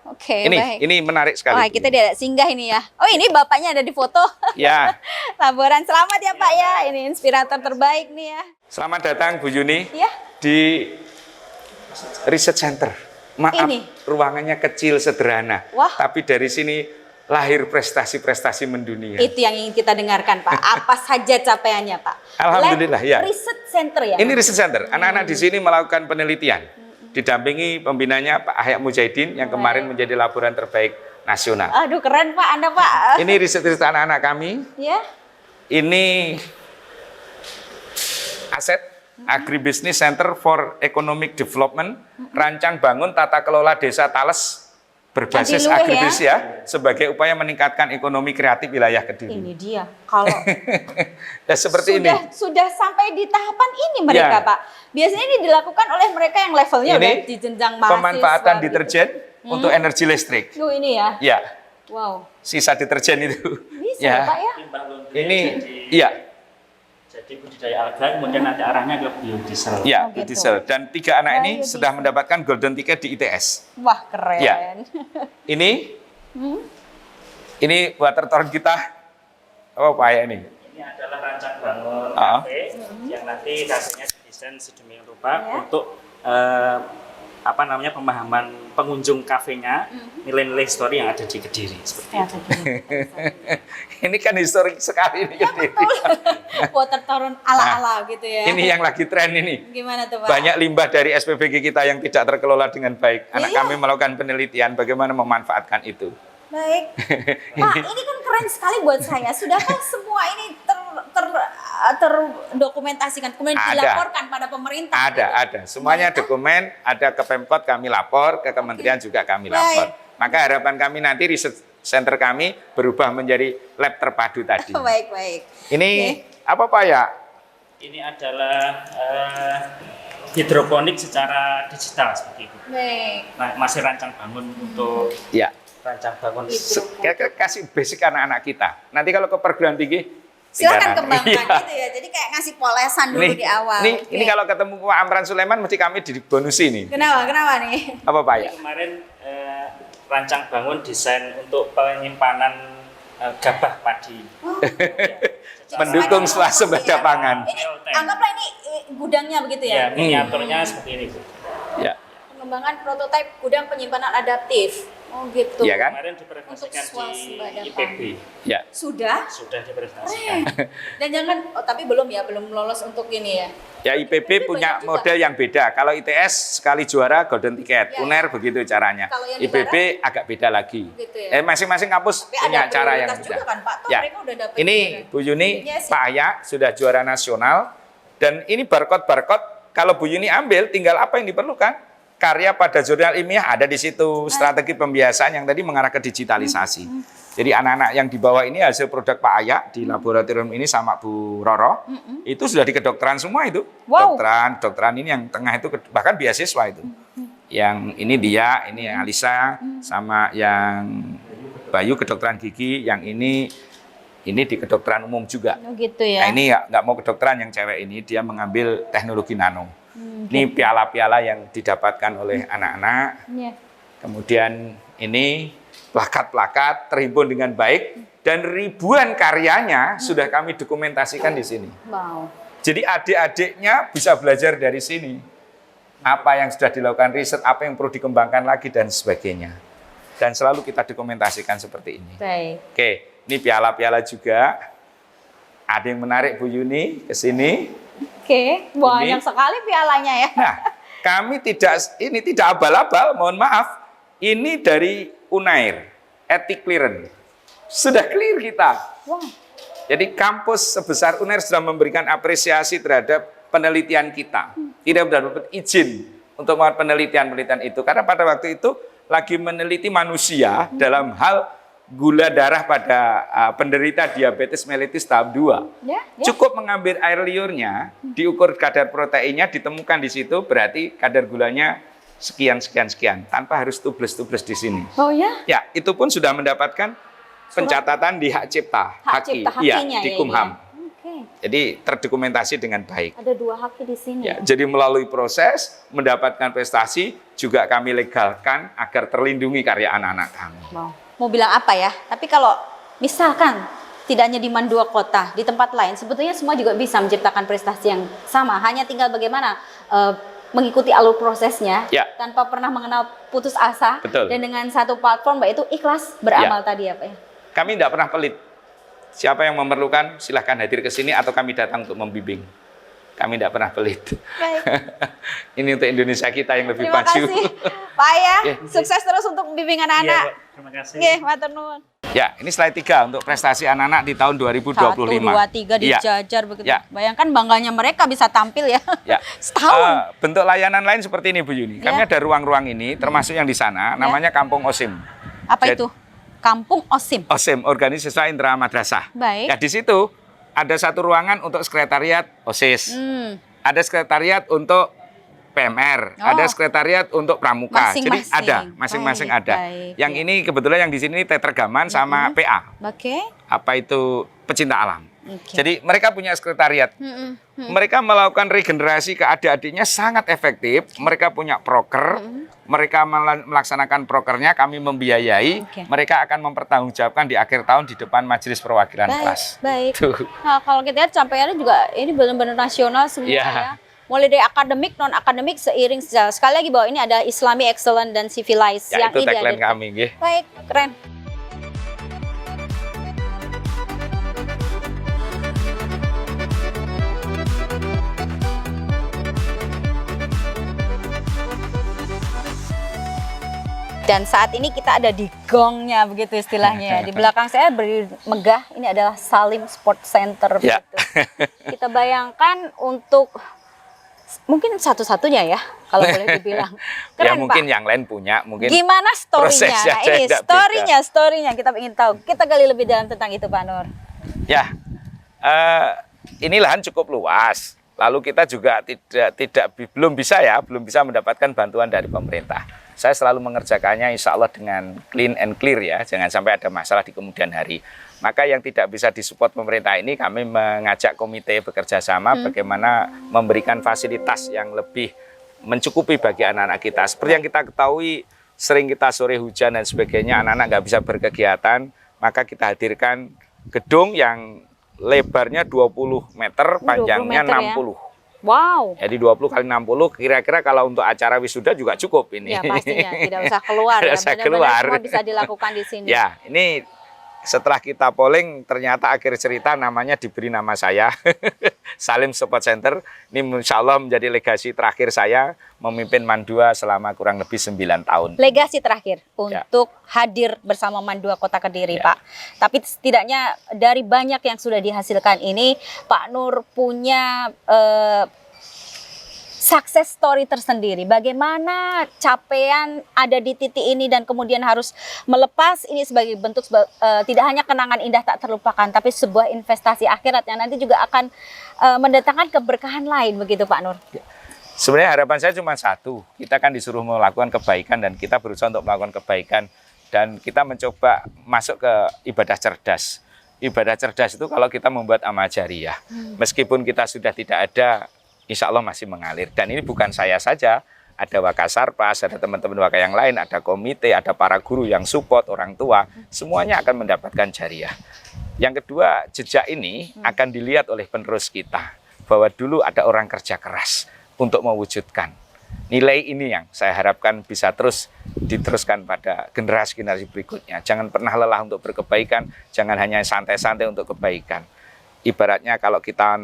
Oke, baik. Ini menarik sekali. Wah, kita tidak singgah ini ya. Oh, ini bapaknya ada di foto. Ya, Laporan selamat ya Pak ya. Ini inspirator terbaik nih ya. selamat datang Bu Yuni Ya. di Research Center. Maaf, Ini. ruangannya kecil sederhana. Wah. Tapi dari sini lahir prestasi-prestasi mendunia. Itu yang ingin kita dengarkan Pak. Apa saja capaiannya Pak? Alhamdulillah, Lab ya. Research Center ya. Ini Research Center. Anak-anak di sini melakukan penelitian. Didampingi pembinanya Pak Ahyak Mujahidin yang kemarin menjadi laporan terbaik nasional. Aduh keren Pak Anda Pak. Ini riset-riset anak-anak kami. Ya. Ini aset Agribusiness Center for Economic Development, rancang bangun tata kelola desa Tales berbasis Adiluwih agribis ya, sebagai upaya meningkatkan ekonomi kreatif wilayah Kediri. Ini dia. Kalau Ya, seperti ini. sudah sampai di tahapan ini mereka, Ya. Pak. Biasanya ini dilakukan oleh mereka yang levelnya Ini udah di jenjang mahasiswa. pemanfaatan gitu. deterjen untuk energi listrik. Tuh ini ya. Ya, Wow. sisa deterjen itu. Bisa Ya. Pak ya. Limbah laundry Ini, jadi, iya, jadi budidaya alga, kemudian nanti arahnya ke biodiesel. ya, Oh, gitu. diesel. Dan 3 anak ini Biodiesel. sudah mendapatkan golden ticket di ITS. Wah, keren. Ya. Ini, ini water torrent kita. Apa Pak ya ini? Ini adalah rancang bangun Ah. kafe yang nanti kafenya didesain sedemikian rupa Ya. untuk pemahaman pengunjung kafenya, nilai-nilai histori yang ada di Kediri seperti Ya, itu. Ini kan historik sekali ini. Water turun ala-ala gitu ya. Ini yang lagi tren ini. Gimana tuh, Pak? Banyak limbah dari SPBG kita yang tidak terkelola dengan baik. Anak Iya. kami melakukan penelitian bagaimana memanfaatkan itu. Baik. Pak, ini kan keren sekali buat saya. Sudahkah semua ini terdokumentasikan, kemudian Ada. dilaporkan pada pemerintah? Ada. Semuanya dokumen, ada ke Pemkot kami lapor, ke kementerian juga kami lapor. Maka harapan kami nanti research center kami berubah menjadi lab terpadu tadi. Baik. Ini Oke. apa Pak ya? Ini adalah hidroponik secara digital seperti itu. Baik. Nah, masih rancang bangun untuk Ya. rancang bangun. Kasih basic anak-anak kita. Nanti kalau ke perguruan tinggi Silahkan tinggal nanti. kembangkan Iya. gitu ya. Jadi kayak ngasih polesan dulu Nih, di awal. Ini kalau ketemu Pak Amran Sulaiman mesti kami dibonusi nih. Kenapa nih? Apa Pak ya? Kemarin rancang bangun desain untuk penyimpanan gabah padi. Mendukung swasembada pangan. Ini anggaplah ini gudangnya begitu Ya, ya. miniaturnya seperti ini, Bu. Ya. Pengembangan prototipe gudang penyimpanan adaptif. Oh gitu. Iya kan? Kemarin dipresentasikan Untuk swasembada di IPB. Ya. Sudah? Sudah dipresentasikan. Dan jangan, tapi belum lolos untuk ini ya. Ya IPB punya banyak juga. model yang beda. Kalau ITS sekali juara golden ticket, Ya. UNER begitu caranya. Kalau yang di IPB agak beda lagi. Gitu ya. Masing-masing kampus Tapi punya ada cara yang prioritas beda. juga kan, Pak? Toh Ya. mereka udah dapat Ini juara. Bu Yuni, Yes. Pak Aya sudah juara nasional. Dan ini barcode kalau Bu Yuni ambil, tinggal apa yang diperlukan? Karya pada jurnal ilmiah ada di situ. Strategi pembiasaan yang tadi mengarah ke digitalisasi. Jadi anak-anak yang dibawa ini hasil produk Pak Aya di laboratorium ini sama Bu Roro, itu sudah di kedokteran semua itu. Wow. Dokteran ini yang tengah itu bahkan beasiswa itu. Yang ini dia, ini yang Alisa, sama yang Bayu kedokteran gigi, yang ini di kedokteran umum juga. Oh gitu ya. Nah, ini nggak mau kedokteran yang cewek ini, dia mengambil teknologi nano. Ini piala-piala yang didapatkan oleh anak-anak. Iya. Kemudian ini plakat-plakat terhimpun dengan baik dan ribuan karyanya sudah kami dokumentasikan di sini. Wow. Jadi adik-adiknya bisa belajar dari sini. Apa yang sudah dilakukan riset, apa yang perlu dikembangkan lagi dan sebagainya. Dan selalu kita dokumentasikan seperti ini. Baik. Oke, ini piala-piala juga. Ada yang menarik Bu Yuni ke sini. Oke, banyak sekali pialanya ya. Nah, kami tidak abal-abal, mohon maaf. Ini dari Unair, Ethic Clearance. Sudah clear kita. Wah. Jadi kampus sebesar Unair sudah memberikan apresiasi terhadap penelitian kita. Tidak dapat izin untuk melakukan penelitian itu. Karena pada waktu itu lagi meneliti manusia dalam hal gula darah pada penderita diabetes mellitus tahap 2. Ya. Cukup mengambil air liurnya, diukur kadar proteinnya, ditemukan di situ, berarti kadar gulanya sekian, tanpa harus tubles di sini. Oh ya? Ya, itu pun sudah mendapatkan pencatatan di hak cipta, Hak cipta hakinya di ya, Kumham. ini ya? Oke. Jadi terdokumentasi dengan baik. Ada 2 haki di sini. Ya, jadi melalui proses mendapatkan prestasi juga kami legalkan agar terlindungi karya anak-anak kami. Mau bilang apa ya? Tapi kalau misalkan tidak hanya di Mandua Kota, di tempat lain, sebetulnya semua juga bisa menciptakan prestasi yang sama. Hanya tinggal bagaimana mengikuti alur prosesnya, Ya. tanpa pernah mengenal putus asa. Betul. Dan dengan satu platform, yaitu ikhlas beramal tadi ya Pak ya? Kami tidak pernah pelit. Siapa yang memerlukan silahkan hadir ke sini atau kami datang untuk membimbing. Kami tidak pernah pelit. Baik. Ini untuk Indonesia kita yang lebih Terima maju. kasih Pak ya. Ya. Sukses terus untuk membimbing anak-anak. Iya, Pak. Terima kasih. Nggih, matur nuwun. Ya, ini slide 3 untuk prestasi anak-anak di tahun 2025. 1, 2, 3 Iya. dijajar begitu. Ya. Bayangkan bangganya mereka bisa tampil ya. Ya. Setahun. Bentuk layanan lain seperti ini Bu Yuni. Kami Ya. ada ruang-ruang ini, termasuk yang di sana, namanya Kampung OSIM. Apa Jadi- itu? Kampung OSIM. OSIM, Organisasi Siswa Indra Madrasah. Baik. Ya, di situ ada satu ruangan untuk sekretariat OSIS. Ada sekretariat untuk PMR, Oh. ada sekretariat untuk pramuka. Jadi Masing-masing. ada, masing-masing Baik, ada. baik, Yang ya. ini kebetulan yang di sini tetragaman sama PA. Oke. Apa itu pecinta alam. Oke. Jadi mereka punya sekretariat. Mereka melakukan regenerasi ke adik-adiknya sangat efektif. Mereka punya proker, mereka melaksanakan prokernya, kami membiayai. Oke. Mereka akan mempertanggungjawabkan di akhir tahun di depan majelis perwakilan kelas. Baik. Tuh. Nah, kalau kita lihat capaiannya juga ini benar-benar nasional semua Iya. ya. Mulai dari akademik, non akademik seiring sejalan. Sekali lagi bahwa ini ada Islami Excellent dan Civilized Ya, yang itu ini tagline dihadirkan. kami, nggih. Baik, keren. Dan saat ini kita ada di gongnya begitu istilahnya. Di belakang saya berdiri megah, ini adalah Salim Sport Center Ya. begitu. Kita bayangkan untuk mungkin satu-satunya ya kalau boleh dibilang. Ya Keren, mungkin Pak. yang lain punya, mungkin Gimana story-nya? prosesnya Nah, aja ini tidak story-nya kita ingin tahu. Kita gali lebih dalam tentang itu, Pak Nur. ya. Ini lahan cukup luas. Lalu kita juga belum bisa mendapatkan bantuan dari pemerintah. Saya selalu mengerjakannya insya Allah dengan clean and clear ya, jangan sampai ada masalah di kemudian hari. Maka yang tidak bisa disupport pemerintah ini kami mengajak komite bekerja sama bagaimana memberikan fasilitas yang lebih mencukupi bagi anak-anak kita. Seperti yang kita ketahui, sering kita sore hujan dan sebagainya, anak-anak nggak bisa berkegiatan, maka kita hadirkan gedung yang lebarnya 20 meter, 20 panjangnya meter ya. 60. Wow. Jadi 20 kali 60 kira-kira kalau untuk acara wisuda juga cukup ini. Ya pastinya tidak usah keluar Tidak ya. usah Benar-benar keluar. semua bisa dilakukan di sini. Ya, ini setelah kita polling ternyata akhir cerita namanya diberi nama saya Salim Sport Center. Ini insya Allah menjadi legasi terakhir saya memimpin Mandua selama kurang lebih 9 tahun. Legasi terakhir untuk hadir bersama Mandua Kota Kediri, Ya. Pak. Tapi setidaknya dari banyak yang sudah dihasilkan ini, Pak Nur punya success story tersendiri. Bagaimana capaian ada di titik ini dan kemudian harus melepas ini sebagai bentuk tidak hanya kenangan indah tak terlupakan, tapi sebuah investasi akhirat yang nanti juga akan mendatangkan keberkahan lain, begitu Pak Nur. Sebenarnya harapan saya cuma satu, kita kan disuruh melakukan kebaikan dan kita berusaha untuk melakukan kebaikan dan kita mencoba masuk ke ibadah cerdas. Ibadah cerdas itu kalau kita membuat amal jariyah, meskipun kita sudah tidak ada, insya Allah masih mengalir. Dan ini bukan saya saja, ada Wakasarpas, ada teman-teman Waka yang lain, ada komite, ada para guru yang support, orang tua, semuanya akan mendapatkan jariyah. Yang kedua, jejak ini akan dilihat oleh penerus kita, bahwa dulu ada orang kerja keras untuk mewujudkan. Nilai ini yang saya harapkan bisa terus diteruskan pada generasi-generasi berikutnya. Jangan pernah lelah untuk berkebaikan, jangan hanya santai-santai untuk kebaikan. Ibaratnya kalau kita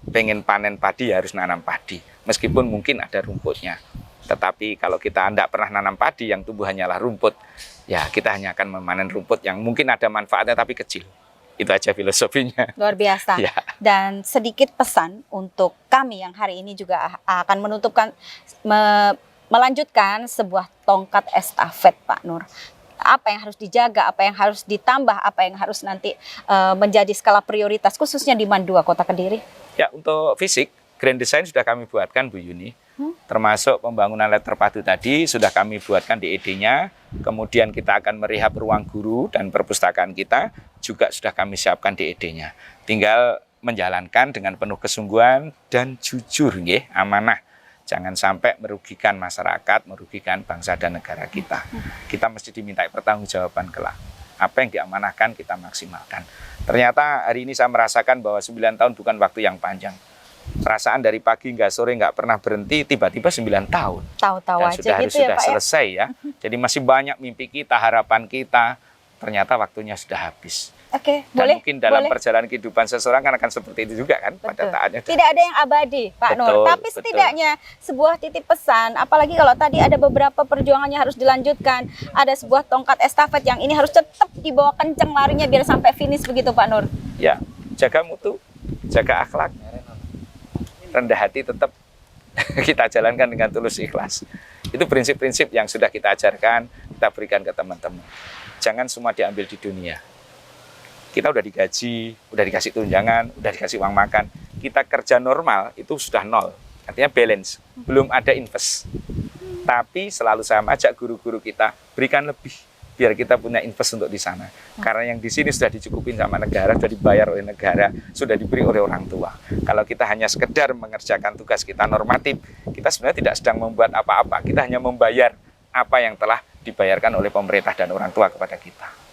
pengen panen padi harus nanam padi, meskipun mungkin ada rumputnya. Tetapi kalau kita tidak pernah nanam padi yang tumbuh hanyalah rumput, ya kita hanya akan memanen rumput yang mungkin ada manfaatnya tapi kecil. Itu aja filosofinya. Luar biasa. Ya. Dan sedikit pesan untuk kami yang hari ini juga akan melanjutkan sebuah tongkat estafet, Pak Nur. Apa yang harus dijaga, apa yang harus ditambah, apa yang harus nanti menjadi skala prioritas khususnya di Mandua Kota Kediri? Ya, untuk fisik, grand design sudah kami buatkan Bu Yuni. Termasuk pembangunan lab terpadu tadi sudah kami buatkan di ED-nya. Kemudian kita akan merehab ruang guru dan perpustakaan kita juga sudah kami siapkan di ED-nya. Tinggal menjalankan dengan penuh kesungguhan dan jujur, nggih, amanah. Jangan sampai merugikan masyarakat, merugikan bangsa dan negara kita. Kita mesti dimintai pertanggungjawaban kelak. Apa yang diamanahkan kita maksimalkan. Ternyata hari ini saya merasakan bahwa 9 tahun bukan waktu yang panjang. Perasaan dari pagi nggak sore nggak pernah berhenti, tiba-tiba 9 tahun. Tahu-tahu Dan aja sudah harus gitu ya sudah Pak ya? selesai ya. Jadi masih banyak mimpi kita, harapan kita. Ternyata waktunya sudah habis. Oke, Dan boleh. mungkin dalam boleh. perjalanan kehidupan seseorang kan akan seperti itu juga kan pada Betul. taatnya. Tidak ada yang abadi, Pak Nur. Betul, Tapi betul. setidaknya sebuah titip pesan, apalagi kalau tadi ada beberapa perjuangannya harus dilanjutkan, ada sebuah tongkat estafet yang ini harus tetap dibawa kenceng larinya biar sampai finish begitu, Pak Nur. Ya, jaga mutu, jaga akhlak, rendah hati tetap kita jalankan dengan tulus ikhlas. Itu prinsip-prinsip yang sudah kita ajarkan, kita berikan ke teman-teman. Jangan semua diambil di dunia. Kita udah digaji, udah dikasih tunjangan, udah dikasih uang makan. Kita kerja normal itu sudah nol, artinya balance, belum ada invest. Tapi selalu saya ajak guru-guru kita berikan lebih, biar kita punya invest untuk di sana. Karena yang di sini sudah dicukupin sama negara, sudah dibayar oleh negara, sudah diberi oleh orang tua. Kalau kita hanya sekedar mengerjakan tugas kita normatif, kita sebenarnya tidak sedang membuat apa-apa. Kita hanya membayar apa yang telah dibayarkan oleh pemerintah dan orang tua kepada kita.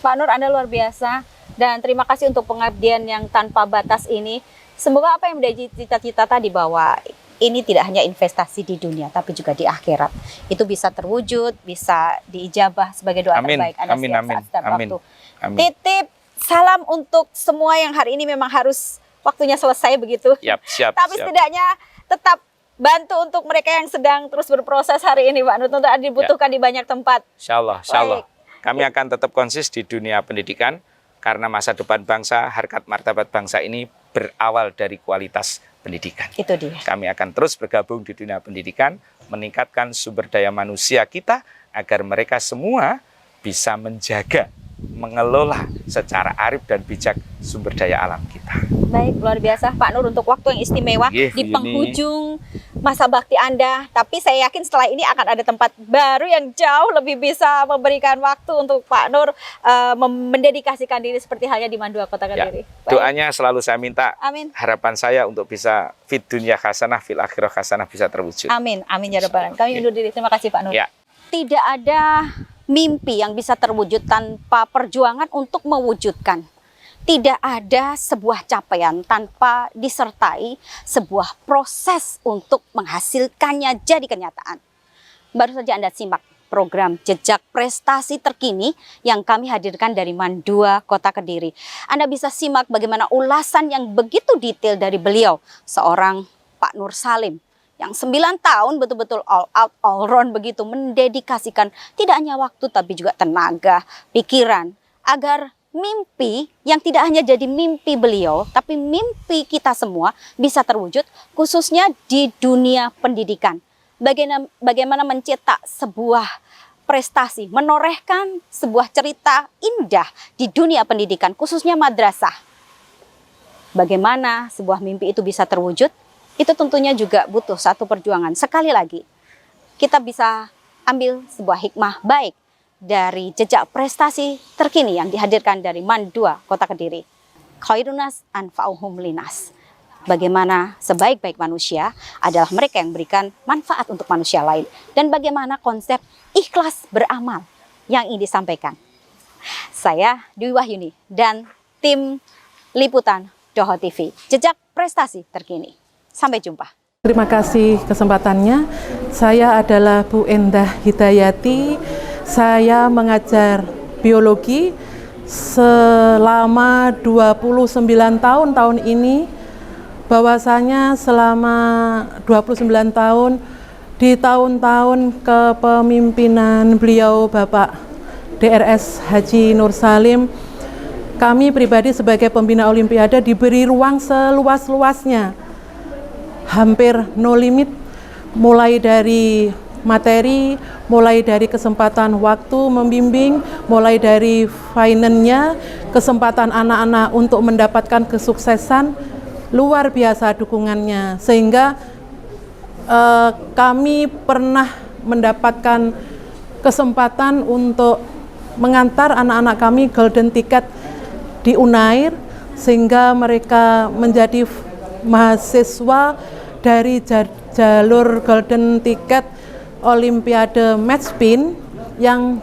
Pak Nur, Anda luar biasa dan terima kasih untuk pengabdian yang tanpa batas ini. Semoga apa yang menjadi cita-cita tadi bahwa ini tidak hanya investasi di dunia tapi juga di akhirat. Itu bisa terwujud, bisa diijabah sebagai doa Amin, terbaik Anda amin, setiap amin, saat, setiap amin, waktu. amin. Titip salam untuk semua yang hari ini memang harus waktunya selesai begitu. Siap. Tapi setidaknya tetap bantu untuk mereka yang sedang terus berproses hari ini, Pak Nur. Tentu dibutuhkan di banyak tempat. Insya Allah. Baik. Kami akan tetap konsis di dunia pendidikan karena masa depan bangsa, harkat martabat bangsa ini berawal dari kualitas pendidikan. Itu dia. Kami akan terus bergabung di dunia pendidikan, meningkatkan sumber daya manusia kita agar mereka semua bisa menjaga, mengelola secara arif dan bijak sumber daya alam kita. Baik, luar biasa Pak Nur untuk waktu yang istimewa Iya, di Bu Yuni. penghujung masa bakti Anda. Tapi saya yakin setelah ini akan ada tempat baru yang jauh lebih bisa memberikan waktu untuk Pak Nur mendedikasikan diri seperti halnya di Mandua Kota Kediri. Baik. Doanya selalu saya minta, Amin. harapan saya untuk bisa fit dunia hasanah, fil akhirah hasanah bisa terwujud. Amin, amin ya Rabbal Alamin. Kami undur diri. Terima kasih Pak Nur. Ya. Tidak ada mimpi yang bisa terwujud tanpa perjuangan untuk mewujudkan. Tidak ada sebuah capaian tanpa disertai sebuah proses untuk menghasilkannya jadi kenyataan. Baru saja Anda simak program Jejak Prestasi Terkini yang kami hadirkan dari Mandua Kota Kediri. Anda bisa simak bagaimana ulasan yang begitu detail dari beliau, seorang Pak Nur Salim, yang 9 tahun betul-betul all out, all round begitu mendedikasikan tidak hanya waktu tapi juga tenaga, pikiran, agar mimpi yang tidak hanya jadi mimpi beliau, tapi mimpi kita semua bisa terwujud, khususnya di dunia pendidikan. Bagaimana mencetak sebuah prestasi, menorehkan sebuah cerita indah di dunia pendidikan, khususnya madrasah. Bagaimana sebuah mimpi itu bisa terwujud, itu tentunya juga butuh satu perjuangan. Sekali lagi, kita bisa ambil sebuah hikmah baik dari jejak prestasi terkini yang dihadirkan dari Mandua Kota Kediri. Khairunas anfa'uhum linas. Bagaimana sebaik-baik manusia adalah mereka yang berikan manfaat untuk manusia lain. Dan bagaimana konsep ikhlas beramal yang ingin disampaikan. Saya Dwi Wahyuni dan tim liputan Doho TV. Jejak prestasi terkini. Sampai jumpa. Terima kasih kesempatannya. Saya adalah Bu Endah Hidayati. Saya mengajar biologi selama 29 tahun ini. Bahwasanya selama 29 tahun di tahun-tahun kepemimpinan beliau Bapak DRS Haji Nur Salim, kami pribadi sebagai pembina Olimpiade diberi ruang seluas-luasnya. Hampir no limit, mulai dari materi, mulai dari kesempatan waktu membimbing, mulai dari finance-nya, kesempatan anak-anak untuk mendapatkan kesuksesan, luar biasa dukungannya. Sehingga kami pernah mendapatkan kesempatan untuk mengantar anak-anak kami golden ticket di Unair, sehingga mereka menjadi mahasiswa dari jalur golden ticket Olimpiade Match Spin yang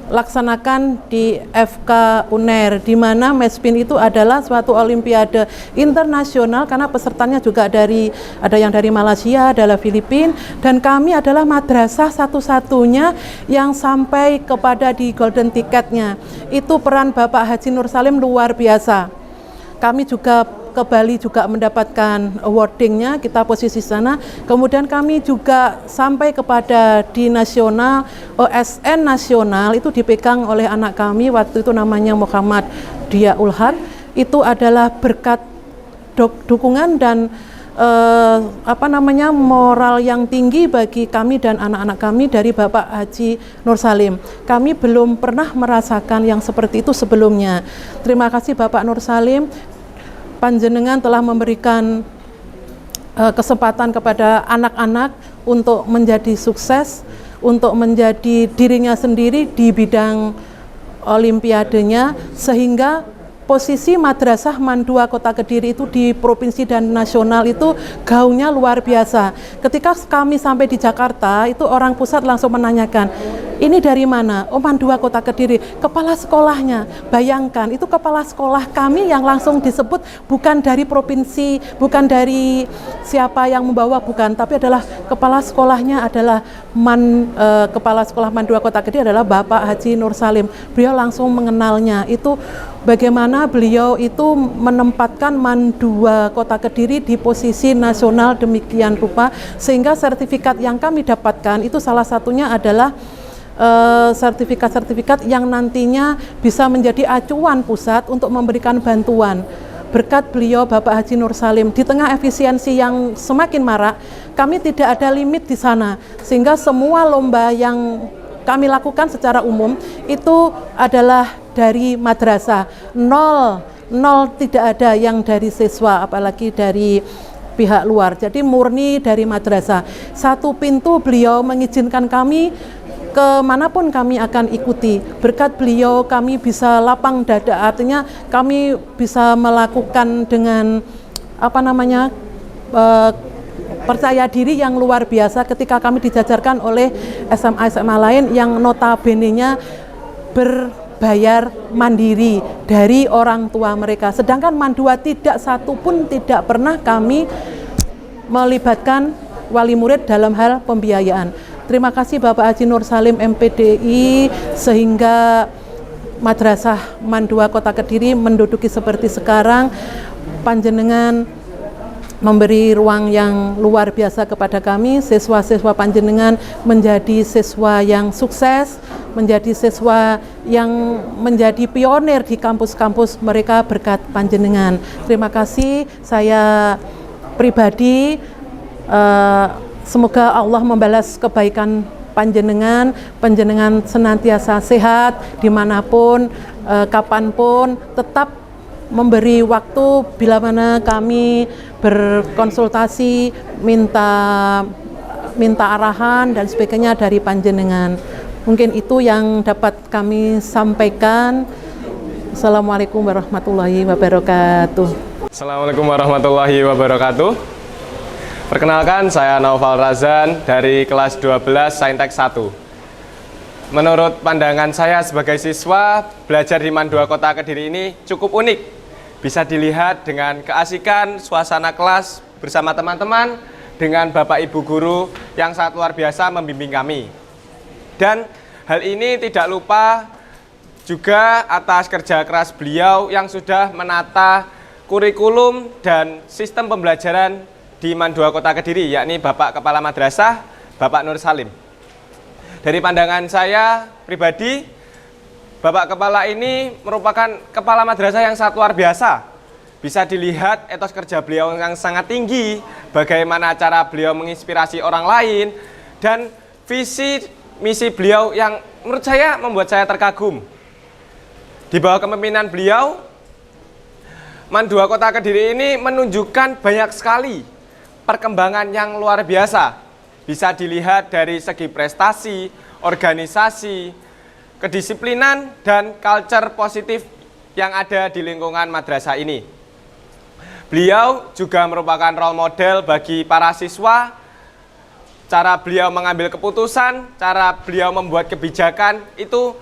laksanakan di FK UNER, di mana MESPIN itu adalah suatu olimpiade internasional karena pesertanya juga ada yang dari Malaysia, adalah Filipina, dan kami adalah madrasah satu-satunya yang sampai kepada di golden ticketnya. Itu peran Bapak Haji Nur Salim luar biasa. Kami juga ke Bali juga mendapatkan awardingnya, kita posisi sana. Kemudian kami juga sampai kepada di nasional, OSN nasional itu dipegang oleh anak kami waktu itu namanya Muhammad Dia Ulhad. Itu adalah berkat dukungan dan moral yang tinggi bagi kami dan anak-anak kami dari Bapak Haji Nur Salim. Kami belum pernah merasakan yang seperti itu sebelumnya. Terima kasih Bapak Nur Salim. Panjenengan telah memberikan kesempatan kepada anak-anak untuk menjadi sukses, untuk menjadi dirinya sendiri di bidang olimpiadenya, sehingga posisi Madrasah MAN 2 Kota Kediri itu di provinsi dan nasional itu gaungnya luar biasa. Ketika kami sampai di Jakarta, itu orang pusat langsung menanyakan, ini dari mana? Oh, MAN 2 Kota Kediri. Kepala sekolahnya, bayangkan, itu kepala sekolah kami yang langsung disebut bukan dari provinsi, bukan dari siapa yang membawa, bukan, tapi adalah kepala sekolahnya adalah Kepala Sekolah MAN 2 Kota Kediri adalah Bapak Haji Nur Salim. Beliau langsung mengenalnya, itu bagaimana beliau itu menempatkan MAN 2 Kota Kediri di posisi nasional demikian rupa, sehingga sertifikat yang kami dapatkan itu salah satunya adalah sertifikat-sertifikat yang nantinya bisa menjadi acuan pusat untuk memberikan bantuan. Berkat beliau Bapak Haji Nur Salim, di tengah efisiensi yang semakin marak, kami tidak ada limit di sana, sehingga semua lomba yang kami lakukan secara umum itu adalah dari madrasah, nol tidak ada yang dari siswa, apalagi dari pihak luar. Jadi murni dari madrasah. Satu pintu beliau mengizinkan kami kemanapun kami akan ikuti. Berkat beliau kami bisa lapang dada, artinya kami bisa melakukan dengan percaya diri yang luar biasa ketika kami dijajarkan oleh SMA-SMA lain yang notabene-nya berbayar mandiri dari orang tua mereka. Sedangkan MAN 2 tidak satu pun tidak pernah kami melibatkan wali murid dalam hal pembiayaan. Terima kasih Bapak Haji Nur Salim MPDI, sehingga Madrasah MAN 2 Kota Kediri menduduki seperti sekarang. Panjenengan memberi ruang yang luar biasa kepada kami, siswa-siswa panjenengan menjadi siswa yang sukses, menjadi siswa yang menjadi pionir di kampus-kampus mereka berkat panjenengan. Terima kasih. Saya pribadi semoga Allah membalas kebaikan panjenengan senantiasa sehat dimanapun, kapanpun, tetap memberi waktu bila mana kami berkonsultasi, minta arahan dan sebagainya dari panjenengan. Mungkin itu yang dapat kami sampaikan. Assalamualaikum warahmatullahi wabarakatuh. Assalamualaikum warahmatullahi wabarakatuh. Perkenalkan, saya Naufal Razan dari kelas 12 Saintek 1. Menurut pandangan saya sebagai siswa, belajar di MAN 2 Kota Kediri ini cukup unik. Bisa dilihat dengan keasikan suasana kelas bersama teman-teman, dengan Bapak Ibu guru yang sangat luar biasa membimbing kami. Dan hal ini tidak lupa juga atas kerja keras beliau yang sudah menata kurikulum dan sistem pembelajaran di MAN 2 Kota Kediri, yakni Bapak Kepala Madrasah, Bapak Nur Salim. Dari pandangan saya pribadi, Bapak Kepala ini merupakan Kepala Madrasah yang sangat luar biasa. Bisa dilihat etos kerja beliau yang sangat tinggi, bagaimana cara beliau menginspirasi orang lain, dan visi misi beliau yang menurut saya membuat saya terkagum. Di bawah kepemimpinan beliau, MAN 2 Kota Kediri ini menunjukkan banyak sekali perkembangan yang luar biasa. Bisa dilihat dari segi prestasi, organisasi, kedisiplinan, dan culture positif yang ada di lingkungan madrasah ini. Beliau juga merupakan role model bagi para siswa. Cara beliau mengambil keputusan, cara beliau membuat kebijakan itu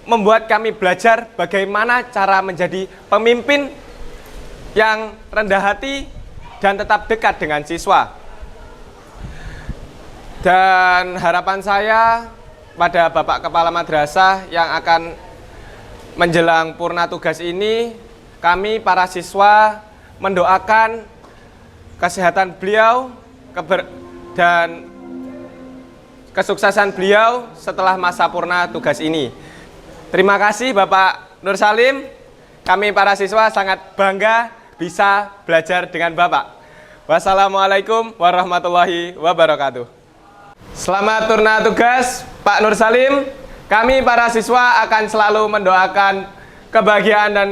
membuat kami belajar bagaimana cara menjadi pemimpin yang rendah hati dan tetap dekat dengan siswa. Dan harapan saya pada Bapak Kepala Madrasah yang akan menjelang purna tugas ini, kami para siswa mendoakan kesehatan beliau dan kesuksesan beliau setelah masa purna tugas ini. Terima kasih Bapak Nur Salim. Kami para siswa sangat bangga bisa belajar dengan Bapak. Wassalamualaikum warahmatullahi wabarakatuh. Selamat purna tugas Pak Nur Salim. Kami para siswa akan selalu mendoakan kebahagiaan dan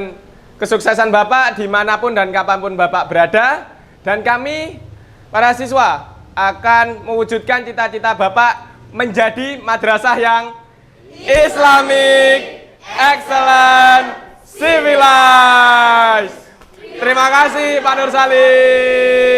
kesuksesan Bapak dimanapun dan kapanpun Bapak berada. Dan kami para siswa akan mewujudkan cita-cita Bapak menjadi madrasah yang Islamic, excellent, civilized. Terima kasih Pak Nur Salim.